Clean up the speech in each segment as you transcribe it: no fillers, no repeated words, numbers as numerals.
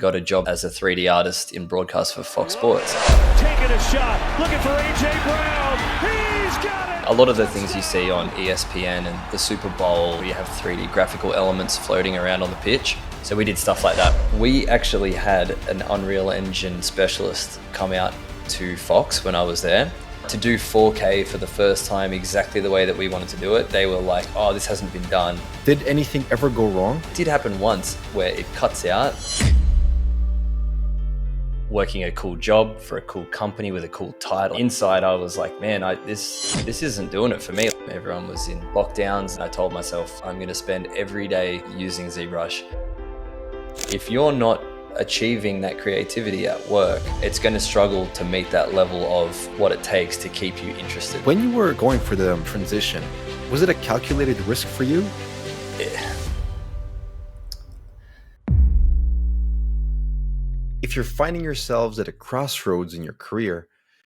Got a job as a 3D artist in broadcast for Fox Sports. Taking a shot, looking for A.J. Brown. He's got it! A lot of the things you see on ESPN and the Super Bowl, where you have 3D graphical elements floating around on the pitch. So we did stuff like that. We actually had an Unreal Engine specialist come out to Fox when I was there to do 4K for the first time exactly the way that we wanted to do it. They were like, oh, this hasn't been done. Did anything ever go wrong? It did happen once where it cuts out. Working a cool job for a cool company with a cool title. Inside, I was like, man, this isn't doing it for me. Everyone was in lockdowns, and I told myself, I'm gonna spend every day using ZBrush. If you're not achieving that creativity at work, it's gonna struggle to meet that level of what it takes to keep you interested. When you were going for the transition, was it a calculated risk for you? If you're finding yourselves at a crossroads in your career,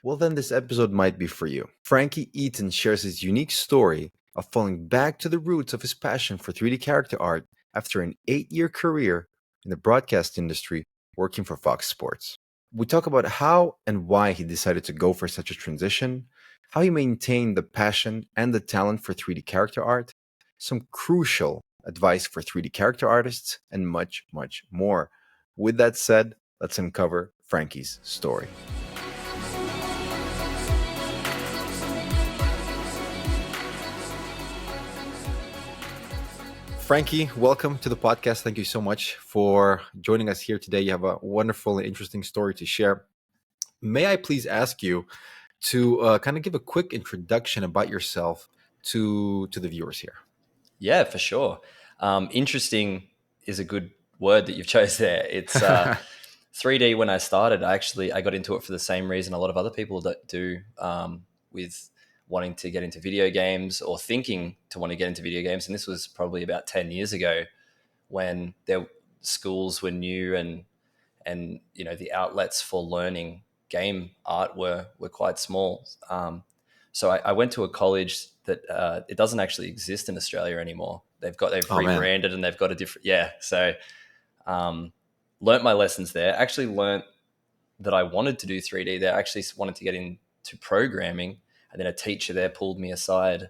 well then this episode might be for you. Frankie Eaton shares his unique story of falling back to the roots of his passion for 3D character art after an 8-year career in the broadcast industry working for Fox Sports. We talk about how and why he decided to go for such a transition, how he maintained the passion and the talent for 3D character art, some crucial advice for 3D character artists, and much, much more. With that said, let's uncover Frankie's story. Frankie, welcome to the podcast. Thank you so much for joining us here today. You have a wonderful and interesting story to share. May I please ask you to kind of give a quick introduction about yourself to the viewers here? Yeah, for sure. Interesting is a good word that you've chose there. It's 3D. When I started, I got into it for the same reason a lot of other people that do, with wanting to get into video games or thinking to want to get into video games. And this was probably about 10 years ago when schools were new and you know, the outlets for learning game art were quite small. So I went to a college that it doesn't actually exist in Australia anymore. They've rebranded and they've got a different, So learnt my lessons there. Actually learnt that I wanted to do 3D. They actually wanted to get into programming. And then a teacher there pulled me aside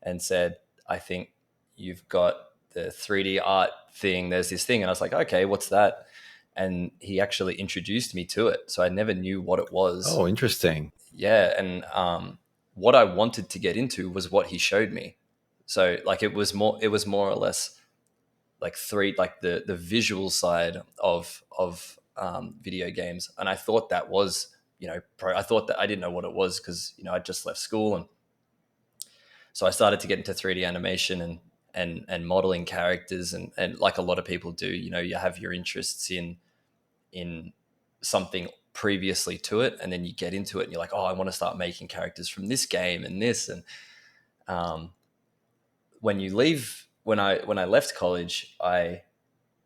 and said, I think you've got the 3D art thing. There's this thing. And I was like, okay, what's that? And he actually introduced me to it. So I never knew what it was. Oh, interesting. Yeah. And what I wanted to get into was what he showed me. So like it was more or less like the visual side of video games. And I thought that was, I thought that I didn't know what it was because, I just left school. And so I started to get into 3D animation and modeling characters. And like a lot of people do, you have your interests in something previously to it. And then you get into it and you're like, oh, I want to start making characters from this game and this. And when I left college, I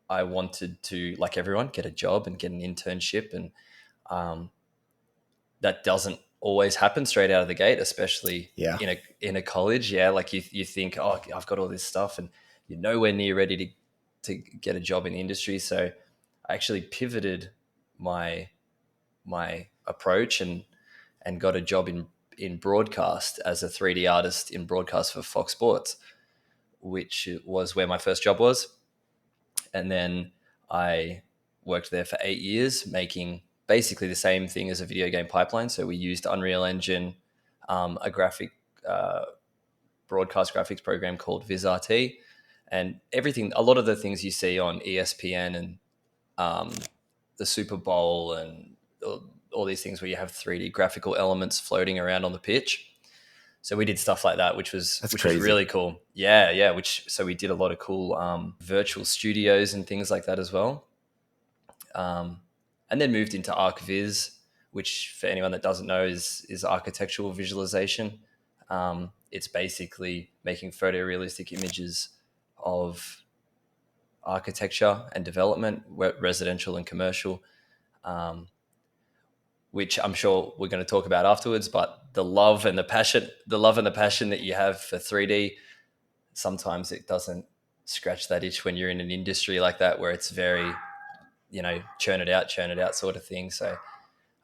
wanted to, like everyone, get a job and get an internship. And that doesn't always happen straight out of the gate, especially in a college. Yeah, like you think, oh, I've got all this stuff, and you're nowhere near ready to get a job in the industry. So I actually pivoted my approach and got a job in broadcast as a 3D artist in broadcast for Fox Sports, which was where my first job was. And then I worked there for 8 years, making basically the same thing as a video game pipeline. So we used Unreal Engine, a broadcast graphics program called VizRT, and everything. A lot of the things you see on ESPN and the Super Bowl and all these things where you have 3D graphical elements floating around on the pitch. So we did stuff like that, which was really cool. Yeah. So we did a lot of cool virtual studios and things like that as well. And then moved into ArcViz, which for anyone that doesn't know is architectural visualization. It's basically making photorealistic images of architecture and development, residential and commercial, which I'm sure we're going to talk about afterwards. But the love and the passion that you have for 3D, sometimes it doesn't scratch that itch when you're in an industry like that where it's very churn it out sort of thing. So,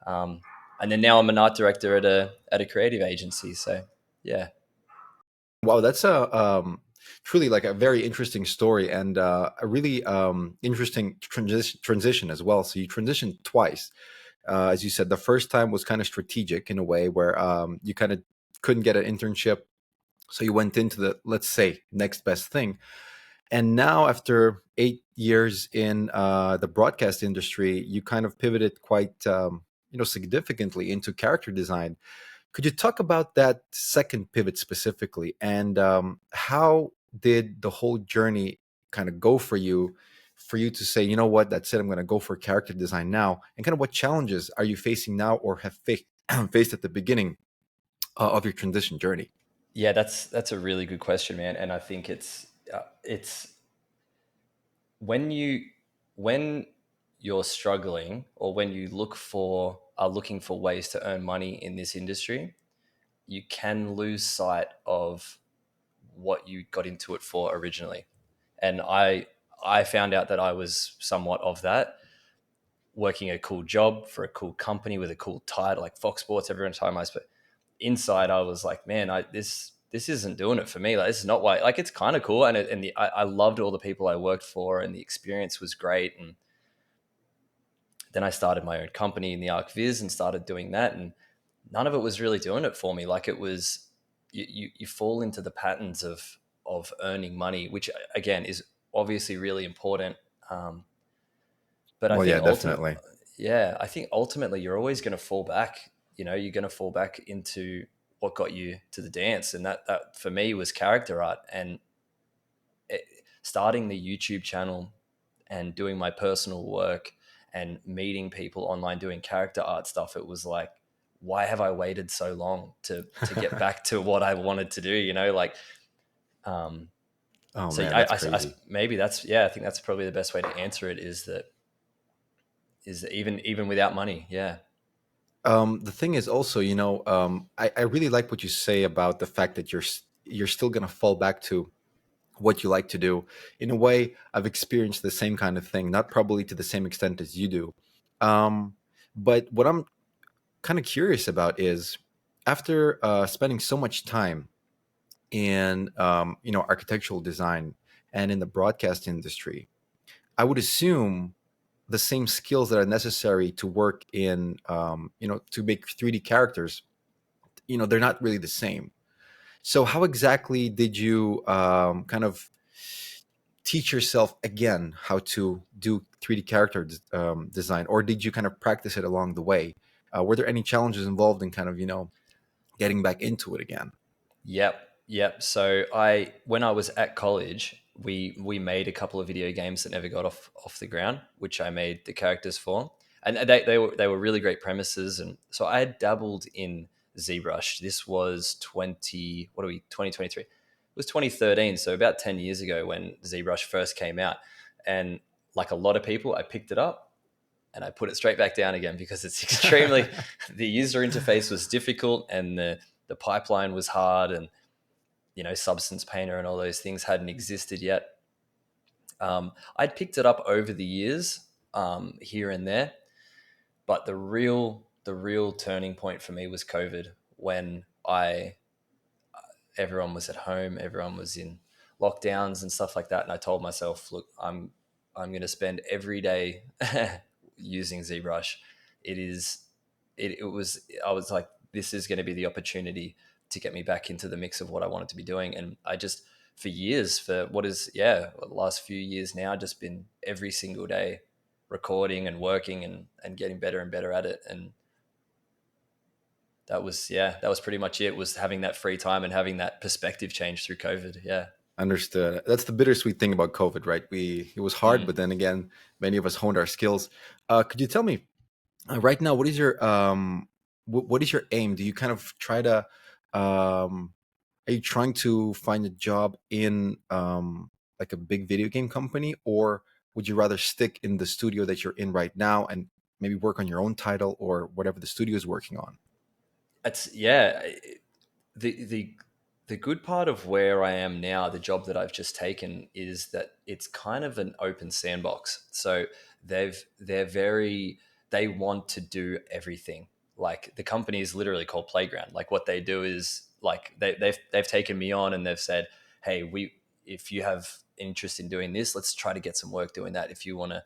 and then now I'm an art director at a creative agency. So yeah. Wow, that's a truly like a very interesting story, and a really interesting transition as well. So you transitioned twice. As you said, the first time was kind of strategic in a way where you kind of couldn't get an internship. So you went into the, let's say, next best thing. And now, after 8 years in the broadcast industry, you kind of pivoted quite, significantly into character design. Could you talk about that second pivot specifically, and how did the whole journey kind of go for you to say, you know what, that's it, I'm going to go for character design now, and kind of what challenges are you facing now or have faced at the beginning of your transition journey? Yeah, that's a really good question, man. And I think it's when when you're struggling, or when you are looking for ways to earn money in this industry, you can lose sight of what you got into it for originally. And I found out that I was somewhat of that, working a cool job for a cool company with a cool title like Fox Sports. Everyone time I spent inside, I was like, man, this isn't doing it for me. Like, this is not why. Like, it's kind of cool, and I loved all the people I worked for, and the experience was great. And then I started my own company in the Arc Viz and started doing that, and none of it was really doing it for me. Like, it was you fall into the patterns of earning money, which again is obviously really important. But I Well, yeah, think definitely. I think ultimately you're always going to fall back. You're going to fall back into what got you to the dance, and that for me was character art. And it, starting the YouTube channel and doing my personal work and meeting people online doing character art stuff, it was like, why have I waited so long to get back to what I wanted to do? Like, Oh so man, that's crazy. maybe that's, yeah, I think that's probably the best way to answer it, is that even without money. Yeah. The thing is also, I really like what you say about the fact that you're still gonna fall back to what you like to do. In a way, I've experienced the same kind of thing, not probably to the same extent as you do. Um, but what I'm kind of curious about is, after spending so much time in architectural design and in the broadcast industry, I would assume the same skills that are necessary to work in to make 3D characters, they're not really the same. So how exactly did you kind of teach yourself again how to do 3D character design, or did you kind of practice it along the way? Were there any challenges involved in kind of getting back into it again? Yep. So when I was at college, we made a couple of video games that never got off the ground, which I made the characters for, and they were really great premises. And so I had dabbled in ZBrush. This was 2023. It was 2013, so about 10 years ago when ZBrush first came out. And like a lot of people, I picked it up and I put it straight back down again because it's extremely the user interface was difficult, and the pipeline was hard, and Substance Painter and all those things hadn't existed yet. I'd picked it up over the years, here and there, but the real turning point for me was COVID, when everyone was at home, everyone was in lockdowns and stuff like that, and I told myself, look, I'm going to spend every day using ZBrush. It is it was I was like, this is going to be the opportunity to get me back into the mix of what I wanted to be doing. And I just, for years, for what is, yeah, the last few years now, just been every single day recording and working and getting better and better at it. And that was pretty much it, was having that free time and having that perspective change through COVID. Yeah. Understood. That's the bittersweet thing about COVID, right? It was hard, Mm. but then again, many of us honed our skills. Could you tell me right now, what is your aim? Do you kind of try to um, are you trying to find a job in like a big video game company, or would you rather stick in the studio that you're in right now and maybe work on your own title or whatever the studio is working on? It's, yeah. The good part of where I am now, the job that I've just taken, is that it's kind of an open sandbox. So they want to do everything. Like the company is literally called Playground. Like what they do is like they've taken me on and they've said, hey, if you have interest in doing this, let's try to get some work doing that. If you want to,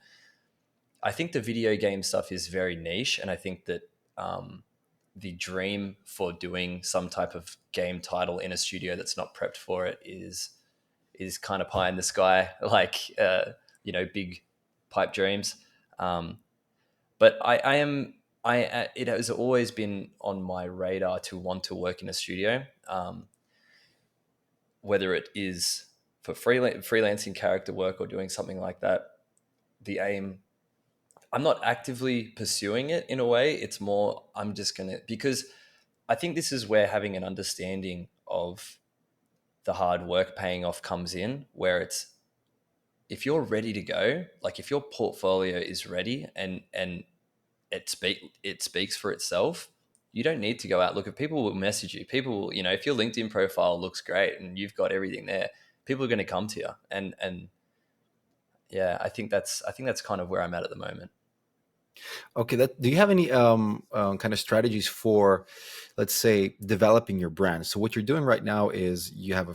I think the video game stuff is very niche, and I think that the dream for doing some type of game title in a studio that's not prepped for it is kind of pie in the sky, like big pipe dreams. But it has always been on my radar to want to work in a studio, whether it is for freelancing character work or doing something like that. The aim, I'm not actively pursuing it in a way. It's more, I'm just going to, because I think this is where having an understanding of the hard work paying off comes in, where it's, if you're ready to go, like if your portfolio is ready and it speaks for itself, you don't need to go out. Look, if people will message you, people will, if your LinkedIn profile looks great and you've got everything there, people are going to come to you. And yeah, I think that's kind of where I'm at the moment. Okay, do you have any kind of strategies for, let's say, developing your brand? So what you're doing right now is you have a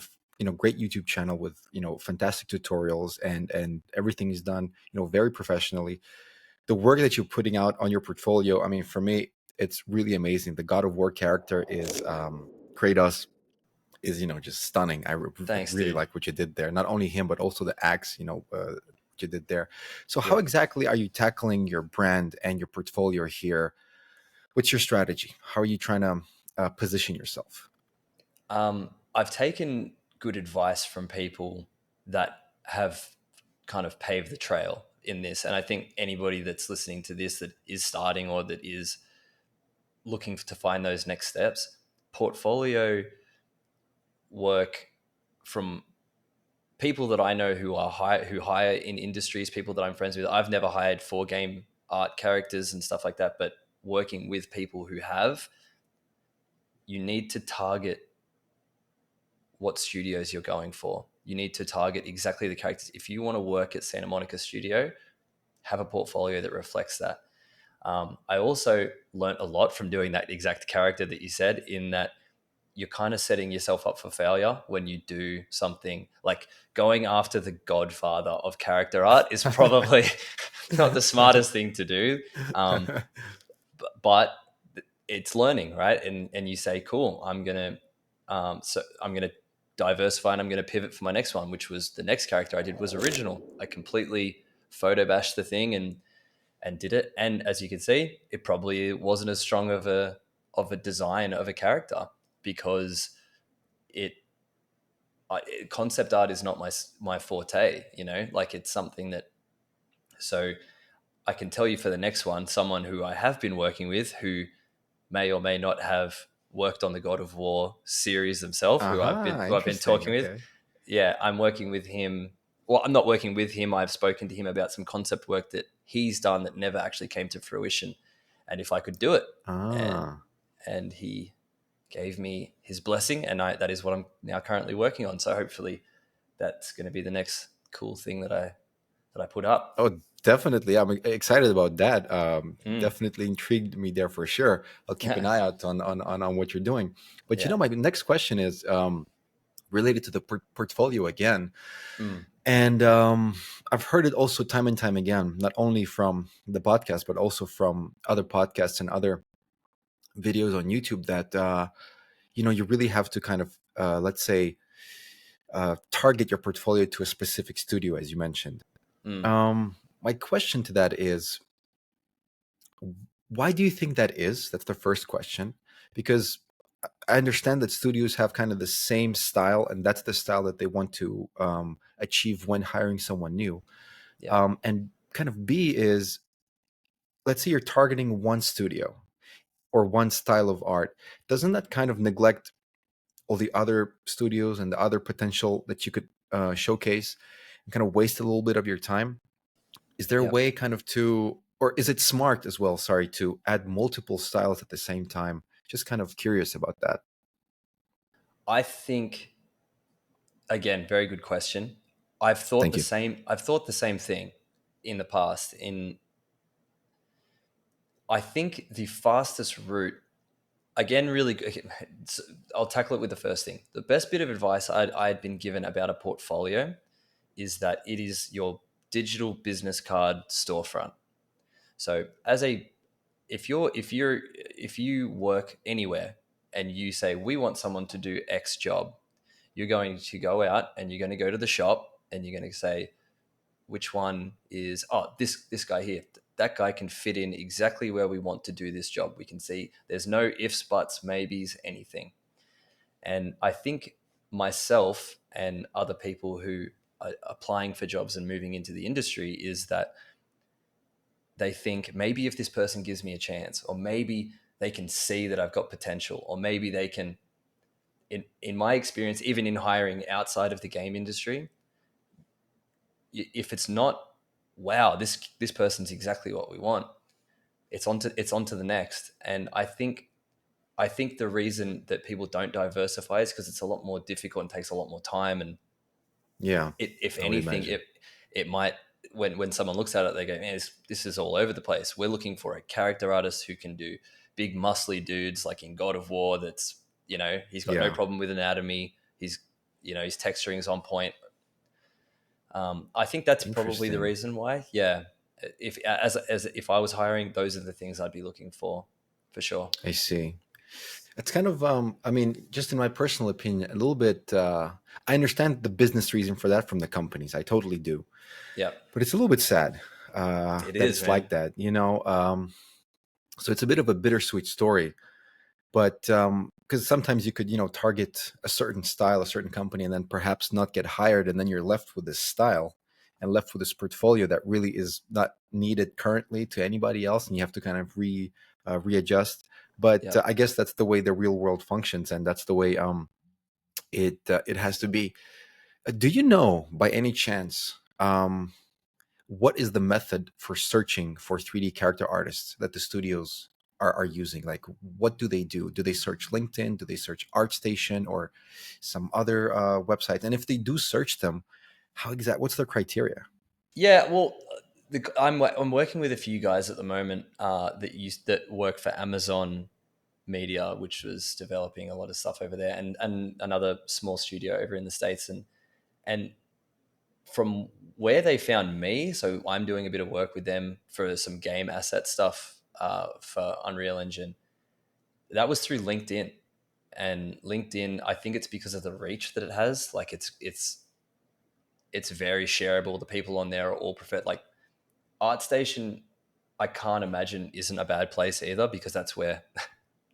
great YouTube channel with fantastic tutorials, and everything is done very professionally. The work that you're putting out on your portfolio, I mean, for me, it's really amazing. The God of War character is Kratos is just stunning. I Thanks, really dude. like what you did there. Not only him, but also the axe. What you did there. So how exactly are you tackling your brand and your portfolio here? What's your strategy? How are you trying to position yourself? I've taken good advice from people that have kind of paved the trail in this. And I think anybody that's listening to this that is starting or that is looking to find those next steps, portfolio work from people that I know who hire in industries, people that I'm friends with. I've never hired for game art characters and stuff like that, but working with people who have, you need to target what studios you're going for. You need to target exactly the characters. If you want to work at Santa Monica Studio, have a portfolio that reflects that. I also learned a lot from doing that exact character that you said, in that you're kind of setting yourself up for failure when you do something like going after the godfather of character art is probably not the smartest thing to do. But it's learning, right? And you say, cool, I'm going to diversify and I'm going to pivot for my next one, which was the next character I did was original. I completely photo bashed the thing and did it. And as you can see, it probably wasn't as strong of a design of a character, because concept art is not my forte, like it's something that, so I can tell you for the next one, someone who I have been working with who may or may not have worked on the God of War series themselves, who I've been talking with. Yeah, I'm working with him. Well, I'm not working with him. I've spoken to him about some concept work that he's done that never actually came to fruition. And if I could do it, and he gave me his blessing, and that is what I'm now currently working on. So hopefully that's going to be the next cool thing that I put up. Oh, definitely. I'm excited about that. Definitely intrigued me there for sure. I'll keep an eye out on what you're doing. But my next question is related to the portfolio again. And I've heard it also time and time again, not only from the podcast, but also from other podcasts and other videos on YouTube, that you really have to kind of let's say target your portfolio to a specific studio, as you mentioned. My question to that is, why do you think that is? That's the first question, because I understand that studios have kind of the same style, and that's the style that they want to achieve when hiring someone new. And kind of B is, let's say you're targeting one studio or one style of art. Doesn't that kind of neglect all the other studios and the other potential that you could showcase, and kind of waste a little bit of your time? Is there a way kind of to, or is it smart as well, sorry, to add multiple styles at the same time? Just kind of curious about that. I think, again, very good question. I've thought the same thing. in the past. I think the fastest route, again, really, I'll tackle it with the first thing. The best bit of advice I had been given about a portfolio is that it is your digital business card storefront. So if you work anywhere and you say, we want someone to do X job, you're going to go out and you're going to go to the shop and you're going to say, which one is, this guy here, that guy can fit in exactly where we want to do this job. We can see there's no ifs, buts, maybes, anything. And I think myself and other people who are applying for jobs and moving into the industry is that they think, maybe if this person gives me a chance, or maybe they can see that I've got potential, or maybe they can, in my experience, even in hiring outside of the game industry, if it's not, wow, this person's exactly what we want, it's on to the next. And I think the reason that people don't diversify is because it's a lot more difficult and takes a lot more time. And Yeah, if I would anything, imagine. it might, when someone looks at it, they go, man, this is all over the place. We're looking for a character artist who can do big muscly dudes like in God of War. That's, he's got no Yeah, problem with anatomy. His texturing is on point. I think that's probably the interesting. reason why. Yeah, if I was hiring, those are the things I'd be looking for sure. I see. It's kind of, I mean, just in my personal opinion, a little bit. I understand the business reason for that from the companies. I totally do, Yeah, but it's a little bit sad it that is, it's man. like that. So it's a bit of a bittersweet story. But because sometimes you could, target a certain style, a certain company, and then perhaps not get hired, and then you're left with this style and left with this portfolio that really is not needed currently to anybody else, and you have to kind of readjust. But Yeah. I guess that's the way the real world functions, and that's the way it has to be. Do you know by any chance what is the method for searching for 3D character artists that the studios are using? Like, what do they do? Do they search LinkedIn? Do they search ArtStation or some other website? And if they do search them, what's their criteria? Yeah, well, I'm working with a few guys at the moment that work for Amazon Media, which was developing a lot of stuff over there, and another small studio over in the States, and from where they found me, so I'm doing a bit of work with them for some game asset stuff for Unreal Engine. That was through LinkedIn, and LinkedIn, I think it's because of the reach that it has. Like it's very shareable. The people on there are all preferred. Like ArtStation, I can't imagine isn't a bad place either, because that's where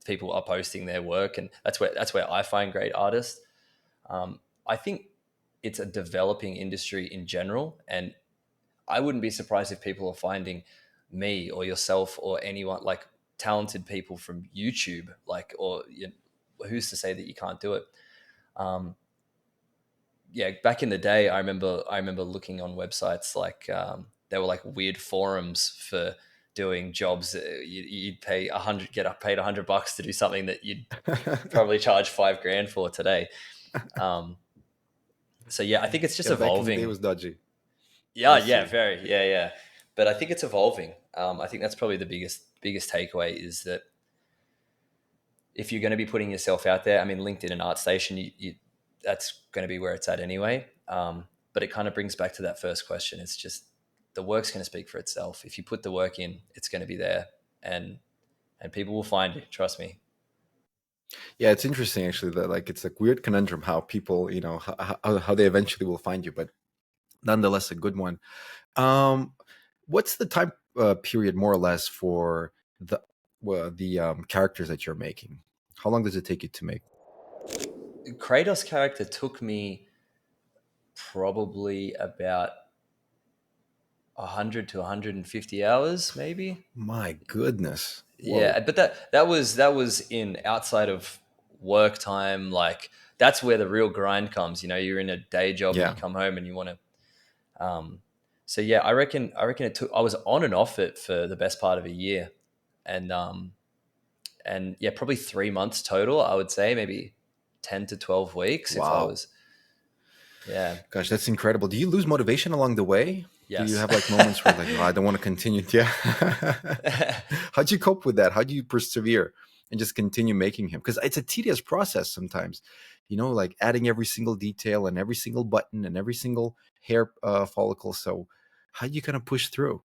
people are posting their work, and that's where I find great artists. I think it's a developing industry in general, and I wouldn't be surprised if people are finding me or yourself or anyone, like talented people from YouTube, like, or who's to say that you can't do it? Um, yeah, back in the day, I remember looking on websites like there were like weird forums for doing jobs. You'd pay get paid $100 to do something that you'd probably charge 5 grand for today. Um, so yeah, I think it's just Yeah, back in the day evolving. was dodgy. Yeah, I yeah, see. very, yeah, yeah. But I think it's evolving. I think that's probably the biggest takeaway is that if you're going to be putting yourself out there, I mean, LinkedIn and ArtStation, that's going to be where it's at anyway. But it kind of brings back to that first question. It's just the work's going to speak for itself. If you put the work in, it's going to be there, and people will find you. Trust me. Yeah, it's interesting actually that, like, it's a weird conundrum how people, how they eventually will find you, but nonetheless a good one. Um, what's the time period more or less for the characters that you're making? How long does it take you to make? Kratos character took me probably about 100 to 150 hours, maybe. My goodness. Yeah, Whoa. but that was in outside of work time. Like that's where the real grind comes. You're in a day job and you Yeah. come home and you want to. So yeah, I reckon it took. I was on and off it for the best part of a year, and yeah, probably 3 months total. I would say maybe 10 to 12 weeks if I Wow. was. Yeah. Gosh, that's incredible. Do you lose motivation along the way? Do you Yes. have like moments where like, oh, I don't want to continue? Yeah. How'd you cope with that? How do you persevere and just continue making him? Because it's a tedious process sometimes, like adding every single detail and every single button and every single hair follicle. So how do you kind of push through?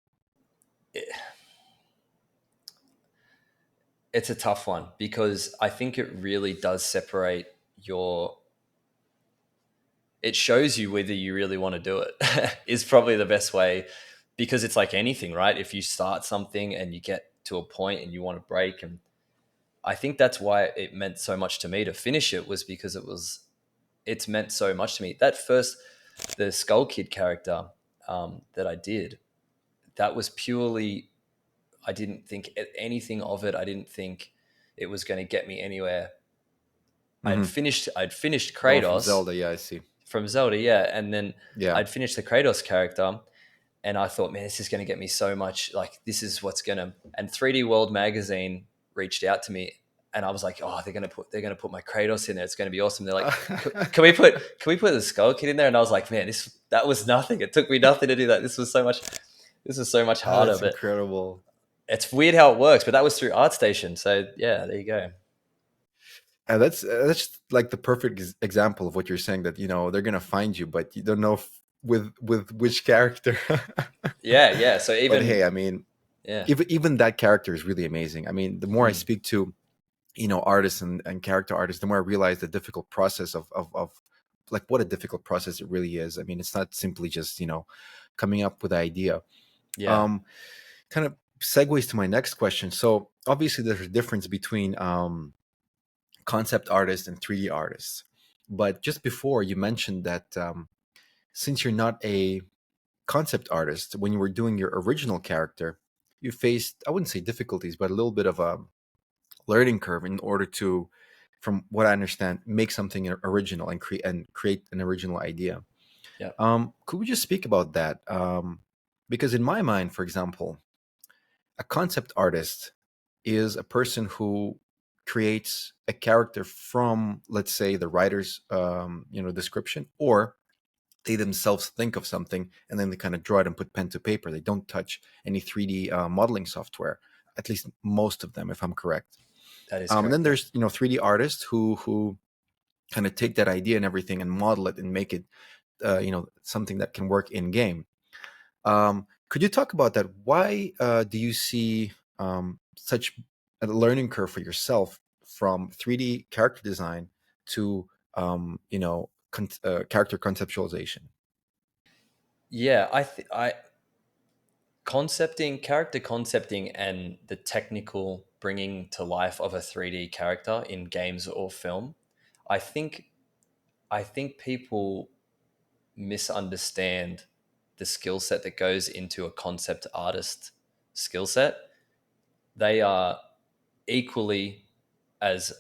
It's a tough one because I think it really does separate your, it shows you whether you really want to do it is probably the best way, because it's like anything, right? If you start something and you get to a point and you want to break, and I think that's why it meant so much to me to finish it, was because it's meant so much to me. That first, the Skull Kid character that I did, that was purely, I didn't think anything of it. I didn't think it was going to get me anywhere. Hmm. I'd finished Oh, from Kratos Zelda. Yeah, I see. from Zelda, yeah, and then Yeah. I'd finished the Kratos character, and I thought, man, this is going to get me so much. Like, this is what's going to. And 3D World Magazine reached out to me, and I was like, oh, they're gonna put my Kratos in there. It's going to be awesome. They're like, can we put the Skull Kid in there? And I was like, man, that was nothing. It took me nothing to do that. This was so much Oh, harder. that's But incredible. it's weird how it works. But that was through ArtStation. So yeah, there you go. And that's like the perfect example of what you're saying, that they're gonna find you, but you don't know with which character. Yeah, yeah. So But even hey, I mean, yeah, even that character is really amazing. I mean, the more I mm, speak to artists and character artists, the more I realize the difficult process of like what a difficult process it really is. I mean, it's not simply just coming up with an idea. yeah, Um, Kind of segues to my next question. So obviously, there's a difference between concept artists and 3D artists. But just before, you mentioned that since you're not a concept artist, when you were doing your original character, you faced, I wouldn't say difficulties, but a little bit of a learning curve in order to, from what I understand, make something original and create an original idea. yeah, Could we just speak about that? Because in my mind, for example, a concept artist is a person who creates a character from, let's say, the writer's description, or they themselves think of something and then they kind of draw it and put pen to paper. They don't touch any 3D modeling software, at least most of them, if I'm correct. that is And then correct. Yeah. there's 3D artists who kind of take that idea and everything and model it and make it something that can work in game. Could you talk about that? Why do you see such a learning curve for yourself from 3D character design to character conceptualization? Yeah, I character concepting, and the technical bringing to life of a 3D character in games or film. I think I think people misunderstand the skill set that goes into a concept artist skill set. They are equally as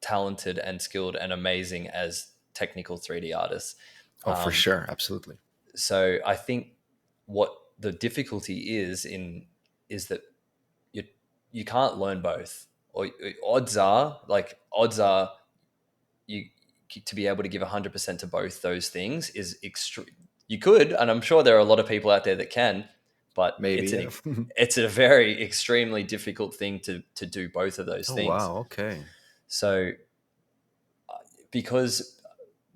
talented and skilled and amazing as technical 3D artists. Oh, for Um, sure, absolutely. so I think what the difficulty is that you you can't learn both. Or odds are you to be able to give 100% to both those things is extreme. You could, and I'm sure there are a lot of people out there that can, but Maybe, yeah. it's a very extremely difficult thing to do both of those Oh, things. wow. Okay. So because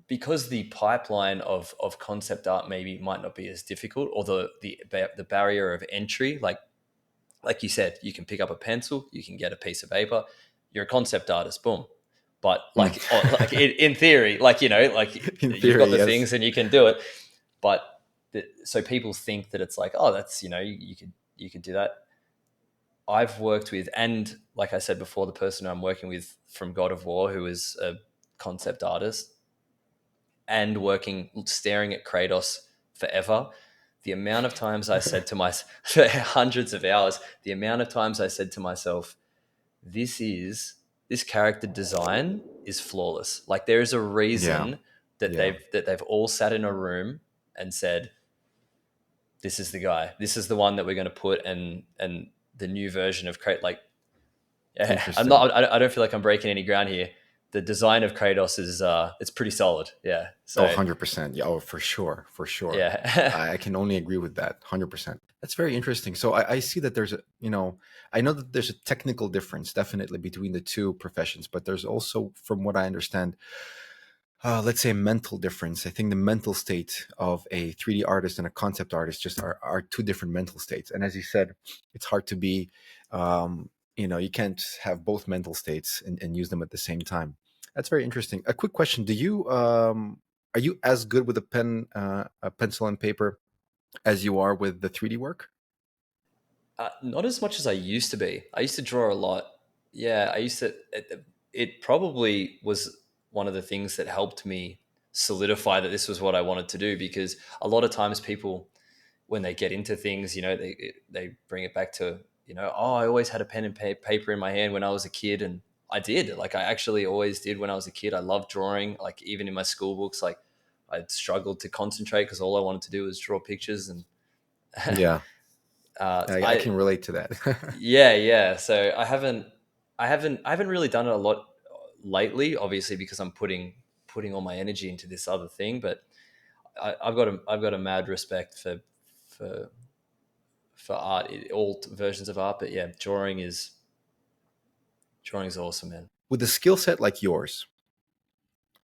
the pipeline of concept art maybe might not be as difficult, or the barrier of entry, like you said, you can pick up a pencil, you can get a piece of paper, you're a concept artist, boom. But Hmm. like in theory, like In you've got theory, the yes. things and you can do it. But so people think that it's like, oh, that's you could do that. I've worked with, and like I said before, the person I'm working with from God of War, who is a concept artist, and working staring at Kratos forever. The amount of times I said to myself, hundreds of hours, the amount of times I said to myself, this character design is flawless. Like, there is a Yeah. reason that Yeah. they've all sat in a room and said, this is the guy. This is the one that we're going to put, and the new version of Crate. Like, yeah, Interesting. I don't feel like I'm breaking any ground here, the design of Kratos is it's pretty solid. Yeah. So 100%. Yeah, oh, for sure, for sure. yeah. I can only agree with that. 100%. That's very interesting. So I see that there's a, I know that there's a technical difference definitely between the two professions, but there's also, from what I understand, let's say a mental difference. I think the mental state of a 3D artist and a concept artist just are two different mental states. And as you said, it's hard to be, you can't have both mental states and use them at the same time. That's very interesting. A quick question: are you as good with a pencil and paper as you are with the 3D work? Not as much as I used to be. I used to draw a lot. Yeah, I used to. It probably was one of the things that helped me solidify that this was what I wanted to do, because a lot of times people, when they get into things, they bring it back to, oh, I always had a pen and paper in my hand when I was a kid, and I did. Like I actually always did when I was a kid. I loved drawing. Like even in my school books, like I struggled to concentrate because all I wanted to do was draw pictures, and Yeah, I I can relate to that. yeah. So I haven't really done it a lot lately, obviously because I'm putting all my energy into this other thing. But I've got a mad respect for for art, all versions of art. But yeah, drawing is awesome, man. With a skill set like yours,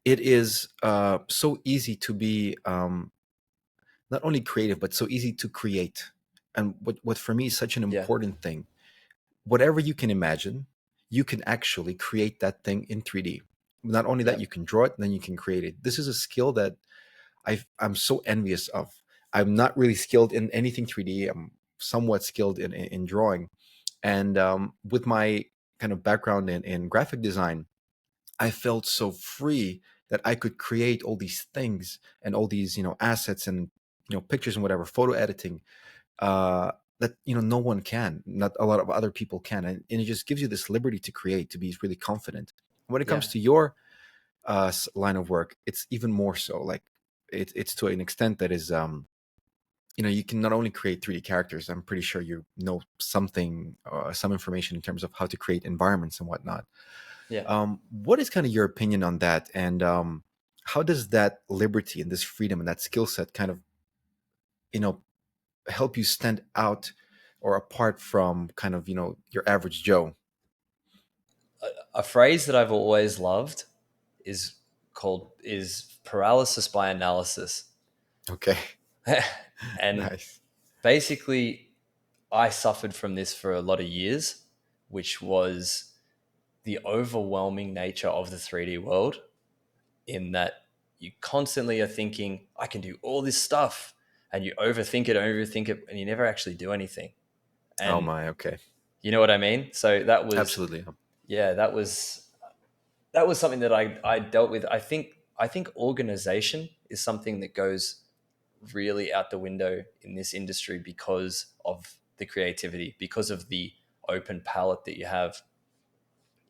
it is so easy to be not only creative, but so easy to create. And what for me is such an Yeah, important thing, whatever you can imagine, you can actually create that thing in 3D. Not only that, yeah, you can draw it, then you can create it. This is a skill that I'm so envious of. I'm not really skilled in anything 3D. I'm somewhat skilled in drawing. And with my kind of background in graphic design, I felt so free that I could create all these things and all these, assets and, pictures and whatever, photo editing, uh, that, no one can, not a lot of other people can. And it just gives you this liberty to create, to be really confident. When it yeah, comes to your line of work, it's even more so. Like it's to an extent that is, you can not only create 3D characters. I'm pretty sure you know something, some information in terms of how to create environments and whatnot. yeah. What is kind of your opinion on that? And how does that liberty and this freedom and that skill set kind of, you know, help you stand out or apart from kind of, your average Joe? A phrase that I've always loved is is paralysis by analysis. Okay. And Nice. basically I suffered from this for a lot of years, which was the overwhelming nature of the 3D world, in that you constantly are thinking, I can do all this stuff, and you overthink it, and you never actually do anything. Oh And my. Okay. you know what I mean? So Absolutely. yeah, that was something that I dealt with. I think organization is something that goes really out the window in this industry because of the creativity, because of the open palette that you have.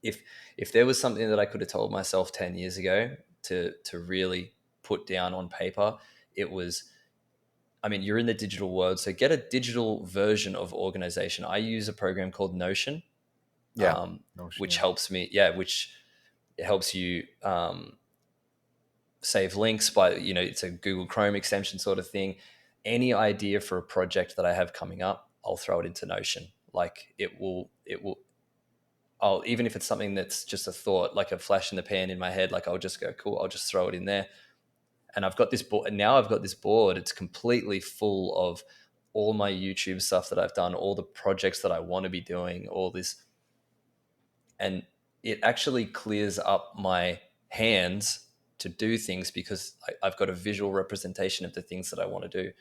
If there was something that I could have told myself 10 years ago to really put down on paper, it was, I mean, you're in the digital world, so get a digital version of organization. I use a program called Notion, Yeah. Notion. which Yeah. helps me, yeah, which it helps you save links by, it's a Google Chrome extension sort of thing. Any idea for a project that I have coming up, I'll throw it into Notion. Like it will, even if it's something that's just a thought, like a flash in the pan in my head, like I'll just go, cool, I'll just throw it in there. And I've got this board, and now I've got this board. It's completely full of all my YouTube stuff that I've done, all the projects that I want to be doing, all this. And it actually clears up my hands to do things because I've got a visual representation of the things that I want to do.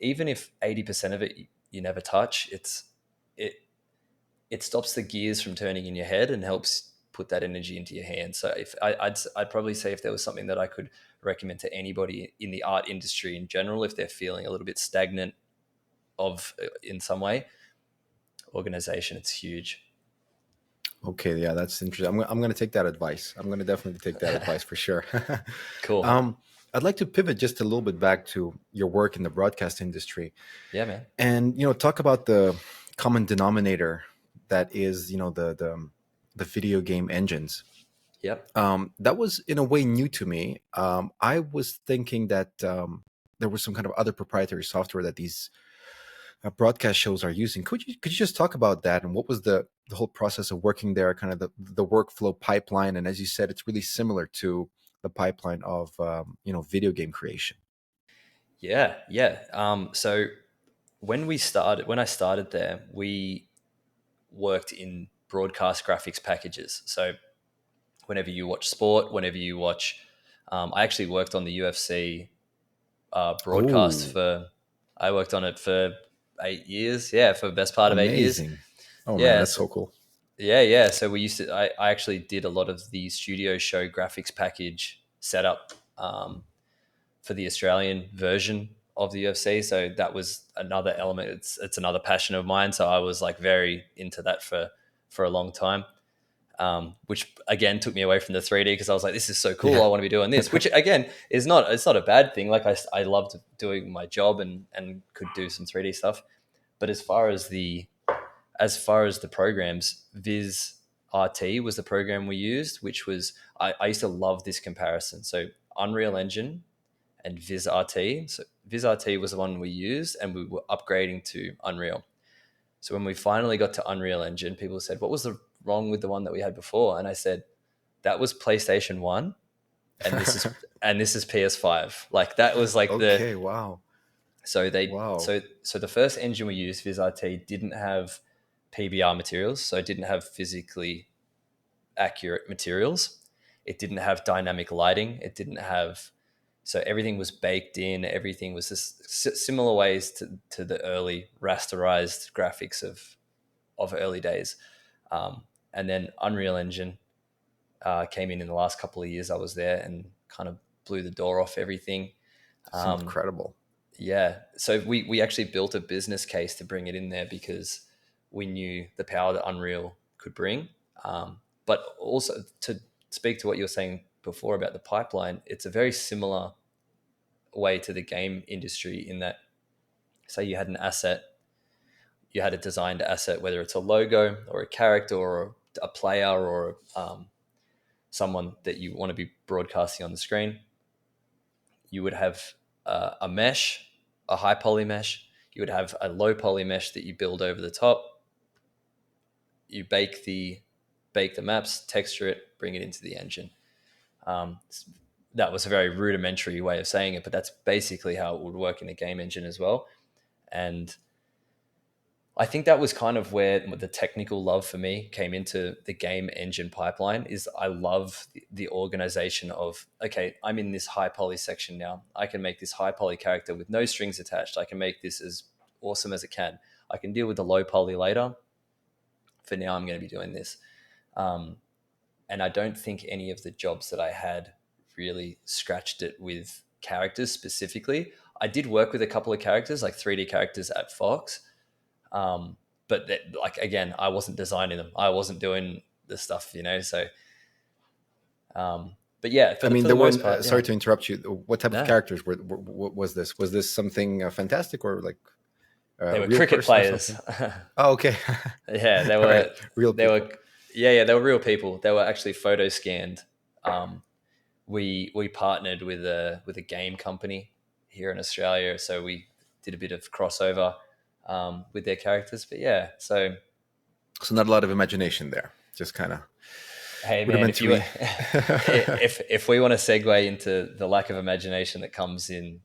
Even if 80% of it you never touch, it it stops the gears from turning in your head and helps put that energy into your hands. So if I'd probably say, if there was something that I could recommend to anybody in the art industry in general, if they're feeling a little bit stagnant of in some way, organization, it's huge. Okay. Yeah. That's interesting. I'm going to take that advice. I'm going to definitely take that advice for sure. Cool. um, I'd like to pivot just a little bit back to your work in the broadcast industry, Yeah, man. and talk about the common denominator that is, the video game engines. Yep. That was in a way new to me. I was thinking that there was some kind of other proprietary software that these broadcast shows are using. Could you just talk about that, and what was the whole process of working there, kind of the workflow pipeline? And as you said, it's really similar to the pipeline of video game creation. Yeah, yeah. So when I started there, we worked in broadcast graphics packages. So whenever you watch sport, whenever you watch, I actually worked on the UFC broadcast Oh, for. I worked on it for 8 years. Yeah, for the best part of 8 years. amazing! Oh man, Yeah, that's so cool. yeah. So we used to. I actually did a lot of the studio show graphics package setup for the Australian version of the UFC. So that was another element. It's another passion of mine. So I was like very into that for a long time. Which again took me away from the 3D because I was like, this is so cool. Yeah. I want to be doing this, which again is not, it's not a bad thing. Like I loved doing my job and could do some 3D stuff. But as far as the programs, Viz RT was the program we used, which was, I used to love this comparison. So Unreal Engine and Viz RT. So Viz RT was the one we used and we were upgrading to Unreal. So when we finally got to Unreal Engine, people said, what was the wrong with the one that we had before? And I said, that was PlayStation 1 and this is PS5. Like that was like the Okay. Wow. so they Wow. so the first engine we used, VizRT, didn't have PBR materials, so it didn't have physically accurate materials. It didn't have dynamic lighting. It didn't have, so everything was baked in. Everything was just similar ways to the early rasterized graphics of early days. And then Unreal Engine came in the last couple of years I was there and kind of blew the door off everything. It's incredible. Yeah. So we actually built a business case to bring it in there because we knew the power that Unreal could bring. But also to speak to what you were saying before about the pipeline, it's a very similar way to the game industry in that, say you had an asset, you had a designed asset, whether it's a logo or a character or a player or someone that you want to be broadcasting on the screen. You would have a mesh, a high poly mesh. You would have a low poly mesh that you build over the top. You bake the maps, texture it, bring it into the engine. Um, that was a very rudimentary way of saying it, but that's basically how it would work in a game engine as well. And I think that was kind of where the technical love for me came into the game engine pipeline. Is I love the organization of, okay, I'm in this high poly section now. I can make this high poly character with no strings attached. I can make this as awesome as it can. I can deal with the low poly later. For now, I'm going to be doing this. And I don't think any of the jobs that I had really scratched it with characters specifically. I did work with a couple of characters, like 3D characters at Fox. But like, again, I wasn't designing them. I wasn't doing the stuff, So, but yeah, I mean, for there the most weren't. part, Sorry yeah. to interrupt you. What type of No, characters was this? Was this something fantastic or like they a were real cricket person or players. something? Oh, okay. Yeah, they All right, were, real they people. were, yeah, they were real people. They were actually photo scanned. We partnered with a game company here in Australia, so we did a bit of crossover with their characters. But yeah, so So not a lot of imagination there. Just kind of hey man, if you rudimentary. if we want to segue into the lack of imagination that comes in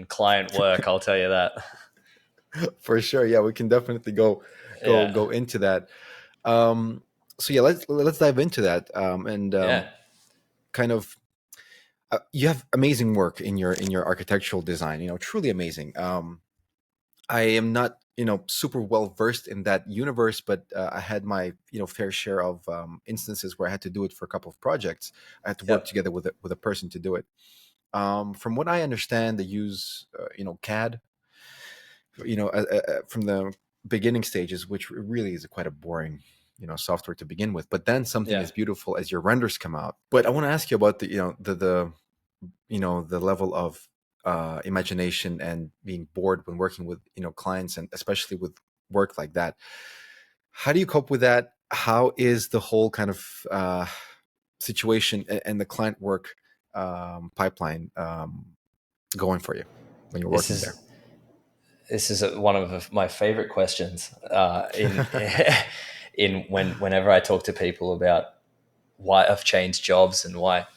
client work, I'll tell you that. For sure. Yeah, we can definitely go Yeah, go into that. So yeah, let's dive into that. And yeah, kind of you have amazing work in your architectural design. Truly amazing. I am not super well versed in that universe, but I had my fair share of instances where I had to do it for a couple of projects. I had to work yep, together with a person to do it. From what I understand, they use CAD. From the beginning stages, which really is quite a boring software to begin with. But then something yeah, as beautiful as your renders come out. But I want to ask you about the the level of imagination and being bored when working with clients, and especially with work like that. How do you cope with that? How is the whole kind of situation and the client work pipeline going for you when you're This working there? is this is one of my favorite questions in in whenever I talk to people about why I've changed jobs and why.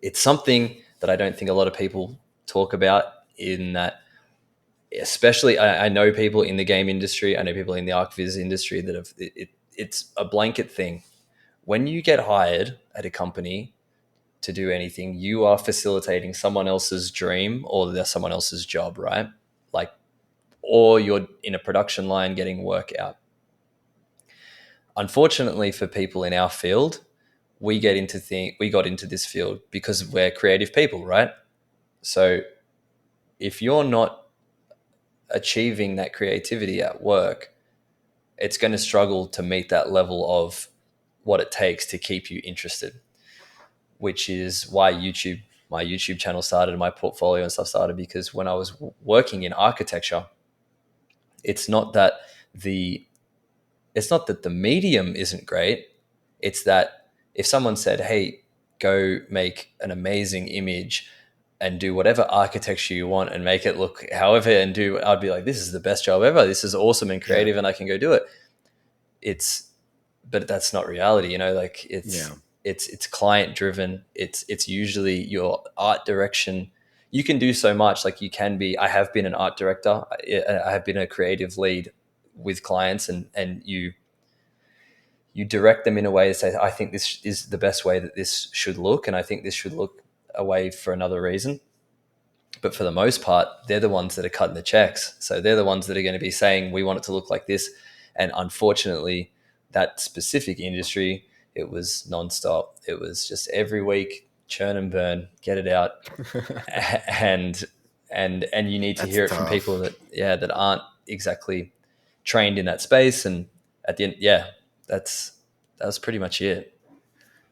It's something that I don't think a lot of people talk about, in that, especially I know people in the game industry, I know people in the ArcViz industry that have it's a blanket thing. When you get hired at a company to do anything, you are facilitating someone else's dream or someone else's job, right? Like, or you're in a production line getting work out. Unfortunately for people in our field, we got into this field because we're creative people, right? So if you're not achieving that creativity at work, it's going to struggle to meet that level of what it takes to keep you interested, which is why my YouTube channel started, and my portfolio and stuff started, because when I was working in architecture, it's not that the medium isn't great. It's that if someone said, "Hey, go make an amazing image and do whatever architecture you want and make it look however and do," I'd be like, "This is the best job ever. This is awesome and Yeah. creative, and I can go do it." It's But that's not reality, like Yeah. it's client driven. It's usually your art direction. You can do so much. Like, I have been an art director. I have been a creative lead with clients, and you direct them in a way to say, "I think this is the best way that this should look, and I think this should look away for another reason." But for the most part, they're the ones that are cutting the checks. So they're the ones that are going to be saying, "We want it to look like this." And unfortunately, that specific industry, it was nonstop. It was just every week, churn and burn, get it out. and and you need to That's hear it from tough. people that aren't exactly trained in that space. And at the end, that was pretty much it.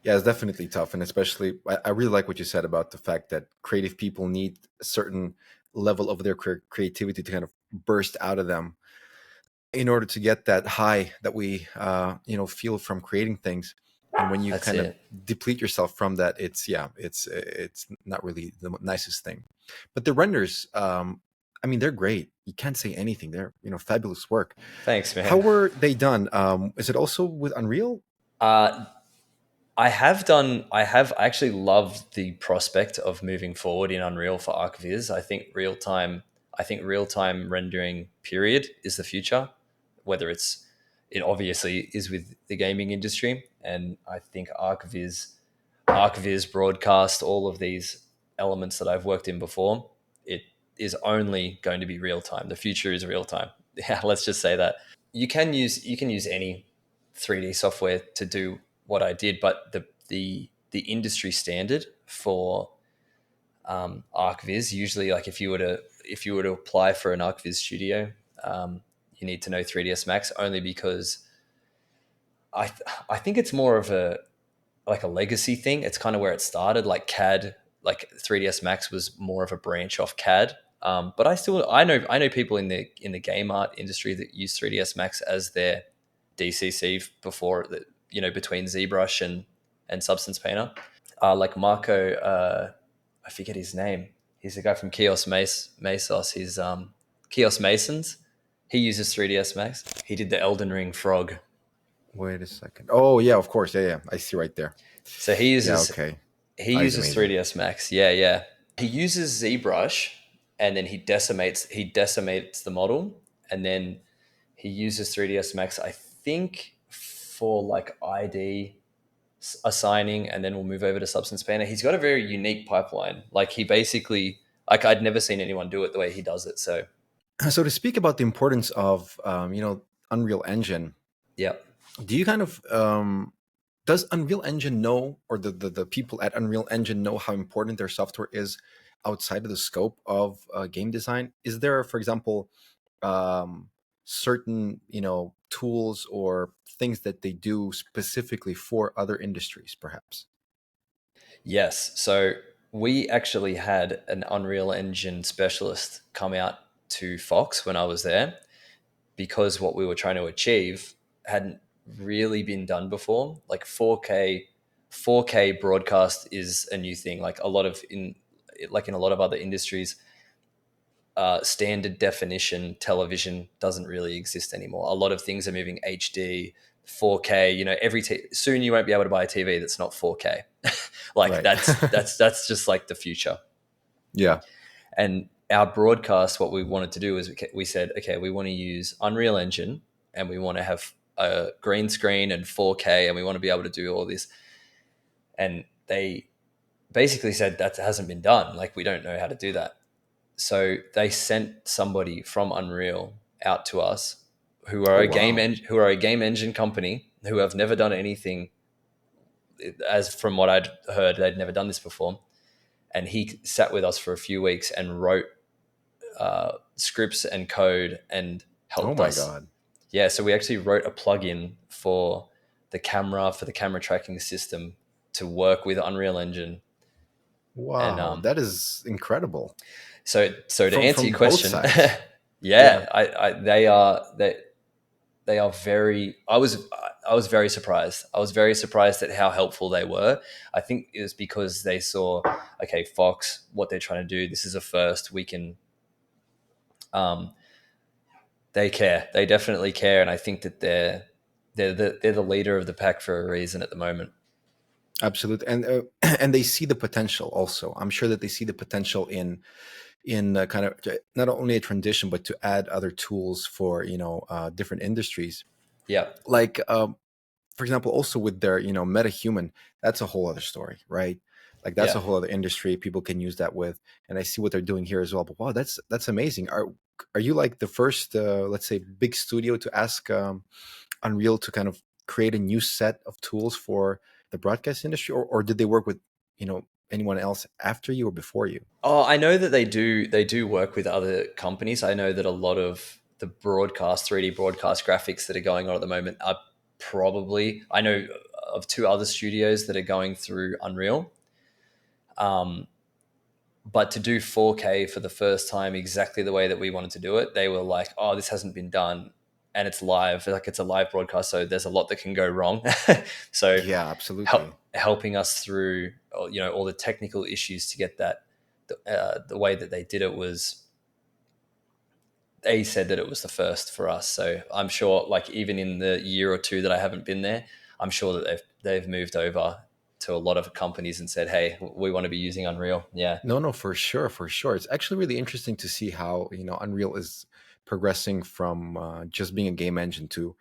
Yeah, it's definitely tough, and especially I really like what you said about the fact that creative people need a certain level of their creativity to kind of burst out of them in order to get that high that we feel from creating things. And when you That's kind of it. deplete yourself from that, it's not really the nicest thing. But the renders, I mean, they're great. You can't say anything. They're fabulous work. Thanks, How man. were they done? Is it also with Unreal? uh I have actually loved the prospect of moving forward in Unreal for ArcViz. I think real time rendering period is the future. Whether it obviously is with the gaming industry, and I think ArcViz broadcast, all of these elements that I've worked in before, it is only going to be real time. The future is real time. Yeah, let's just say that. You can use any 3D software to do what I did, but the industry standard for ArcViz, usually, like, if you were to apply for an ArcViz studio, you need to know 3ds Max, only because I think it's more of a like a legacy thing. It's kind of where it started. Like CAD, like 3ds Max was more of a branch off CAD. But I know people in the game art industry that use 3ds Max as their DCC before the, between ZBrush and Substance Painter. Like Marco, I forget his name. He's the guy from Mesos. He's Kios Masons. He uses 3ds Max. He did the Elden Ring frog. Wait a second. Oh yeah, of course. Yeah, yeah. I see right there. So Yeah, okay. he He's uses amazing. 3ds Max. Yeah, yeah. He uses ZBrush, and then he decimates the model, and then he uses 3ds Max, I think, for like ID assigning, and then we'll move over to Substance Painter. He's got a very unique pipeline. Like, he basically, like, I'd never seen anyone do it the way he does it. So So to speak about the importance of Unreal Engine, yeah. do you kind of does Unreal Engine know, or the people at Unreal Engine know how important their software is outside of the scope of game design? Is there, for example, um, certain tools or things that they do specifically for other industries, perhaps? Yes. So we actually had an Unreal Engine specialist come out to Fox when I was there, because what we were trying to achieve hadn't really been done before. Like, 4K broadcast is a new thing. Like in a lot of other industries, standard definition television doesn't really exist anymore. A lot of things are moving HD, 4K. You know, soon you won't be able to buy a TV that's not 4K. Like Right. that's just like the future. Yeah. And our broadcast, what we wanted to do is we said, okay, we want to use Unreal Engine, and we want to have a green screen and 4K, and we want to be able to do all this. And they basically said that hasn't been done. Like, we don't know how to do that. So they sent somebody from Unreal out to us, who are Oh, a wow. who are a game engine company, who have never done anything. As from what I'd heard, they'd never done this before. And he sat with us for a few weeks and wrote scripts and code and Oh helped my us. God. Yeah, so we actually wrote a plugin for the camera tracking system to work with Unreal Engine. And Wow, that is incredible. so to answer From your both question, sides. Yeah. yeah, they are very. I was very surprised. I was very surprised at how helpful they were. I think it was because they saw, okay, Fox, what they're trying to do. This is a first. We can. They care. They definitely care, and I think that they're the leader of the pack for a reason at the moment. Absolutely. And and they see the potential also. I'm sure that they see the potential in kind of not only a transition, but to add other tools for different industries. Yeah, Like for example, also with their metahuman, that's a whole other story, right? Like that's yeah. a whole other industry people can use that with. And I see what they're doing here as well. But wow, that's amazing. Are you like the first let's say big studio to ask Unreal to kind of create a new set of tools for the broadcast industry, or did they work with anyone else after you or before you? Oh, I know that they do. They do work with other companies. I know that a lot of the 3D broadcast graphics that are going on at the moment are probably. I know of two other studios that are going through Unreal. But to do 4K for the first time exactly the way that we wanted to do it, they were like, "Oh, this hasn't been done, and it's live. Like, it's a live broadcast, so there's a lot that can go wrong." So Yeah, absolutely. helping us through, all the technical issues to get that the way that they did it was. They said that it was the first for us, so I'm sure, like, even in the year or two that I haven't been there, I'm sure that they've moved over to a lot of companies and said, "Hey, we want to be using Unreal." Yeah, No, no, for sure, for sure. It's actually really interesting to see how Unreal is progressing from just being a game engine to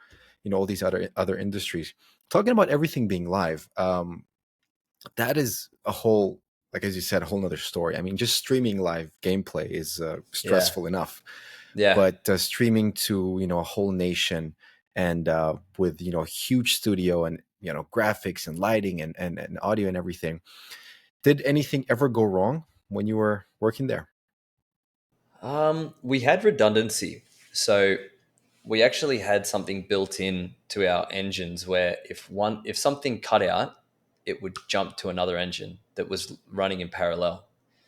all these other industries. Talking about everything being live, that is a whole, like as you said, a whole nother story. I mean, just streaming live gameplay is yeah, stressful enough, yeah. but streaming to a whole nation and with a huge studio and graphics and lighting and audio and everything. Did anything ever go wrong when you were working there? We had redundancy. So we actually had something built in to our engines where if something cut out, it would jump to another engine that was running in parallel.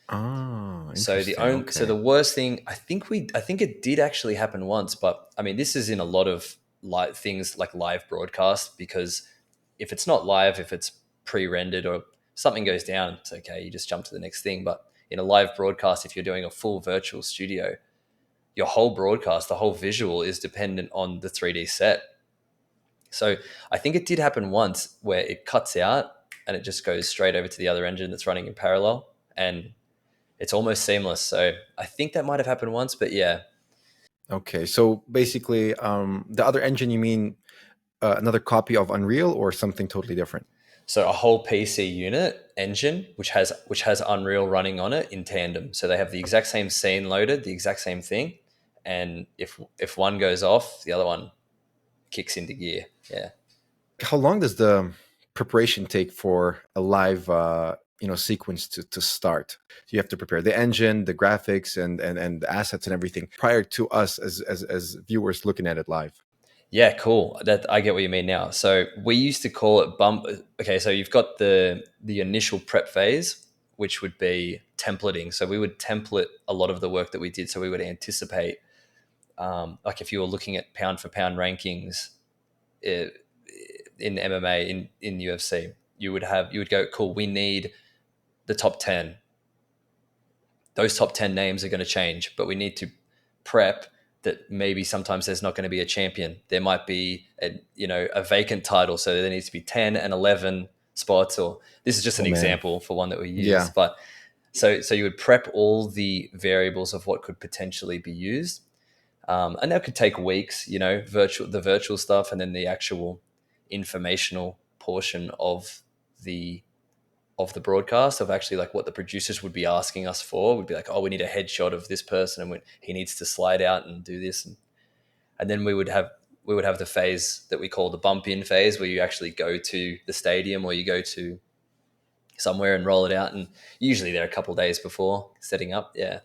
Oh, So interesting. the Okay. worst thing, I think it did actually happen once, but I mean, this is in a lot of live things like live broadcast, because if it's not live, if it's pre-rendered or something goes down, it's okay, you just jump to the next thing. But in a live broadcast, if you're doing a full virtual studio, your whole broadcast, the whole visual is dependent on the 3D set. So I think it did happen once where it cuts out and it just goes straight over to the other engine that's running in parallel, and it's almost seamless. So I think that might have happened once, but yeah. Okay. So basically, the other engine, you mean another copy of Unreal or something totally different? So a whole PC unit engine, which has Unreal running on it in tandem. So they have the exact same scene loaded, the exact same thing, and if one goes off, the other one kicks into gear. Yeah. How long does the preparation take for a live, sequence to start? You have to prepare the engine, the graphics, and the assets and everything prior to us as viewers looking at it live. Yeah, cool. That I get what you mean now. So we used to call it bump. Okay, so you've got the initial prep phase, which would be templating. So we would template a lot of the work that we did. So we would anticipate, like if you were looking at pound for pound rankings, in MMA in UFC, you would go, cool, we need the top 10. Those top 10 names are going to change, but we need to prep that maybe sometimes there's not going to be a champion. There might be a vacant title. So there needs to be 10 and 11 spots, or this is just an example for one that we use. Yeah. But so you would prep all the variables of what could potentially be used. And that could take weeks, the virtual stuff, and then the actual informational portion of the broadcast, of actually like what the producers would be asking us for, would be like, oh, we need a headshot of this person, and he needs to slide out and do this, and then we would have the phase that we call the bump in phase, where you actually go to the stadium or you go to somewhere and roll it out, and usually they're a couple of days before setting up. Yeah.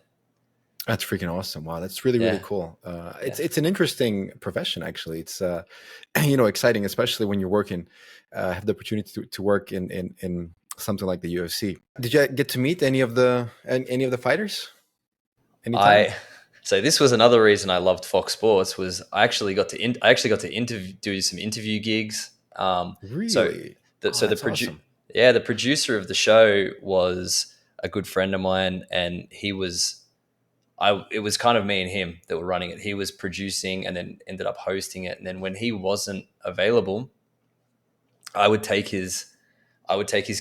That's freaking awesome. Wow, that's really cool. It's an interesting profession, actually. It's exciting, especially when you're working, have the opportunity to work in something like the UFC. Did you get to meet any of the fighters? Anytime? So this was another reason I loved Fox Sports, was I actually got to do some interview gigs. Really? Awesome. The producer of the show was a good friend of mine, and it was kind of me and him that were running it. He was producing and then ended up hosting it. And then when he wasn't available, I would take his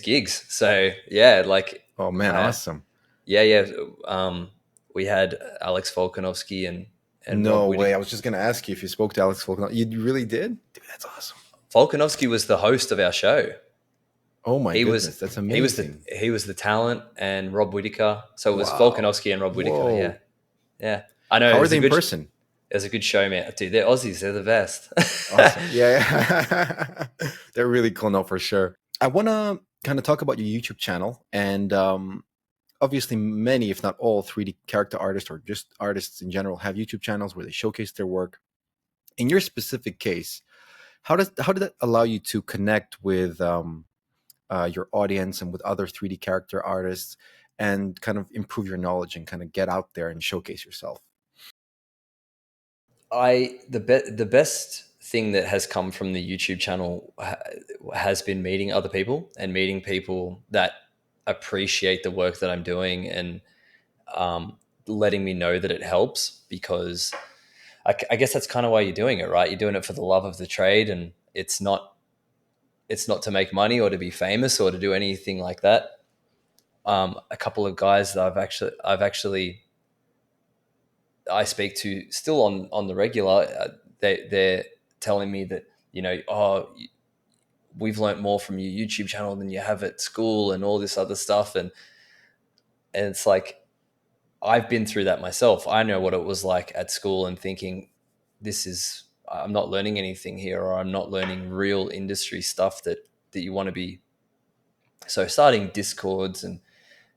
gigs. So yeah, like, oh man, awesome. Yeah. We had Alex Volkanovski and no way. I was just going to ask you if you spoke to Alex Volkanovski. You really did? Dude, that's awesome. Volkanovski was the host of our show. Oh my goodness, that's amazing. He was the talent, and Rob Whittaker. So it was Volkanovski and Rob Whittaker. Whoa. Yeah. I know. How are they in person? It was a good show, man. Dude, they're Aussies. They're the best. Awesome. Yeah. They're really cool, no, for sure. I want to kind of talk about your YouTube channel, and obviously many, if not all, 3D character artists or just artists in general have YouTube channels where they showcase their work. In your specific case, how did that allow you to connect with your audience and with other 3D character artists, and kind of improve your knowledge and kind of get out there and showcase yourself? The best thing that has come from the YouTube channel has been meeting other people, and meeting people that appreciate the work that I'm doing, and letting me know that it helps, because I guess that's kind of why you're doing it, right? You're doing it for the love of the trade, and it's not to make money or to be famous or to do anything like that. A couple of guys that I speak to still on the regular, they're telling me that, we've learned more from your YouTube channel than you have at school, and all this other stuff. And it's like, I've been through that myself. I know what it was like at school, and thinking, I'm not learning anything here, or I'm not learning real industry stuff that you want to be. So starting Discords and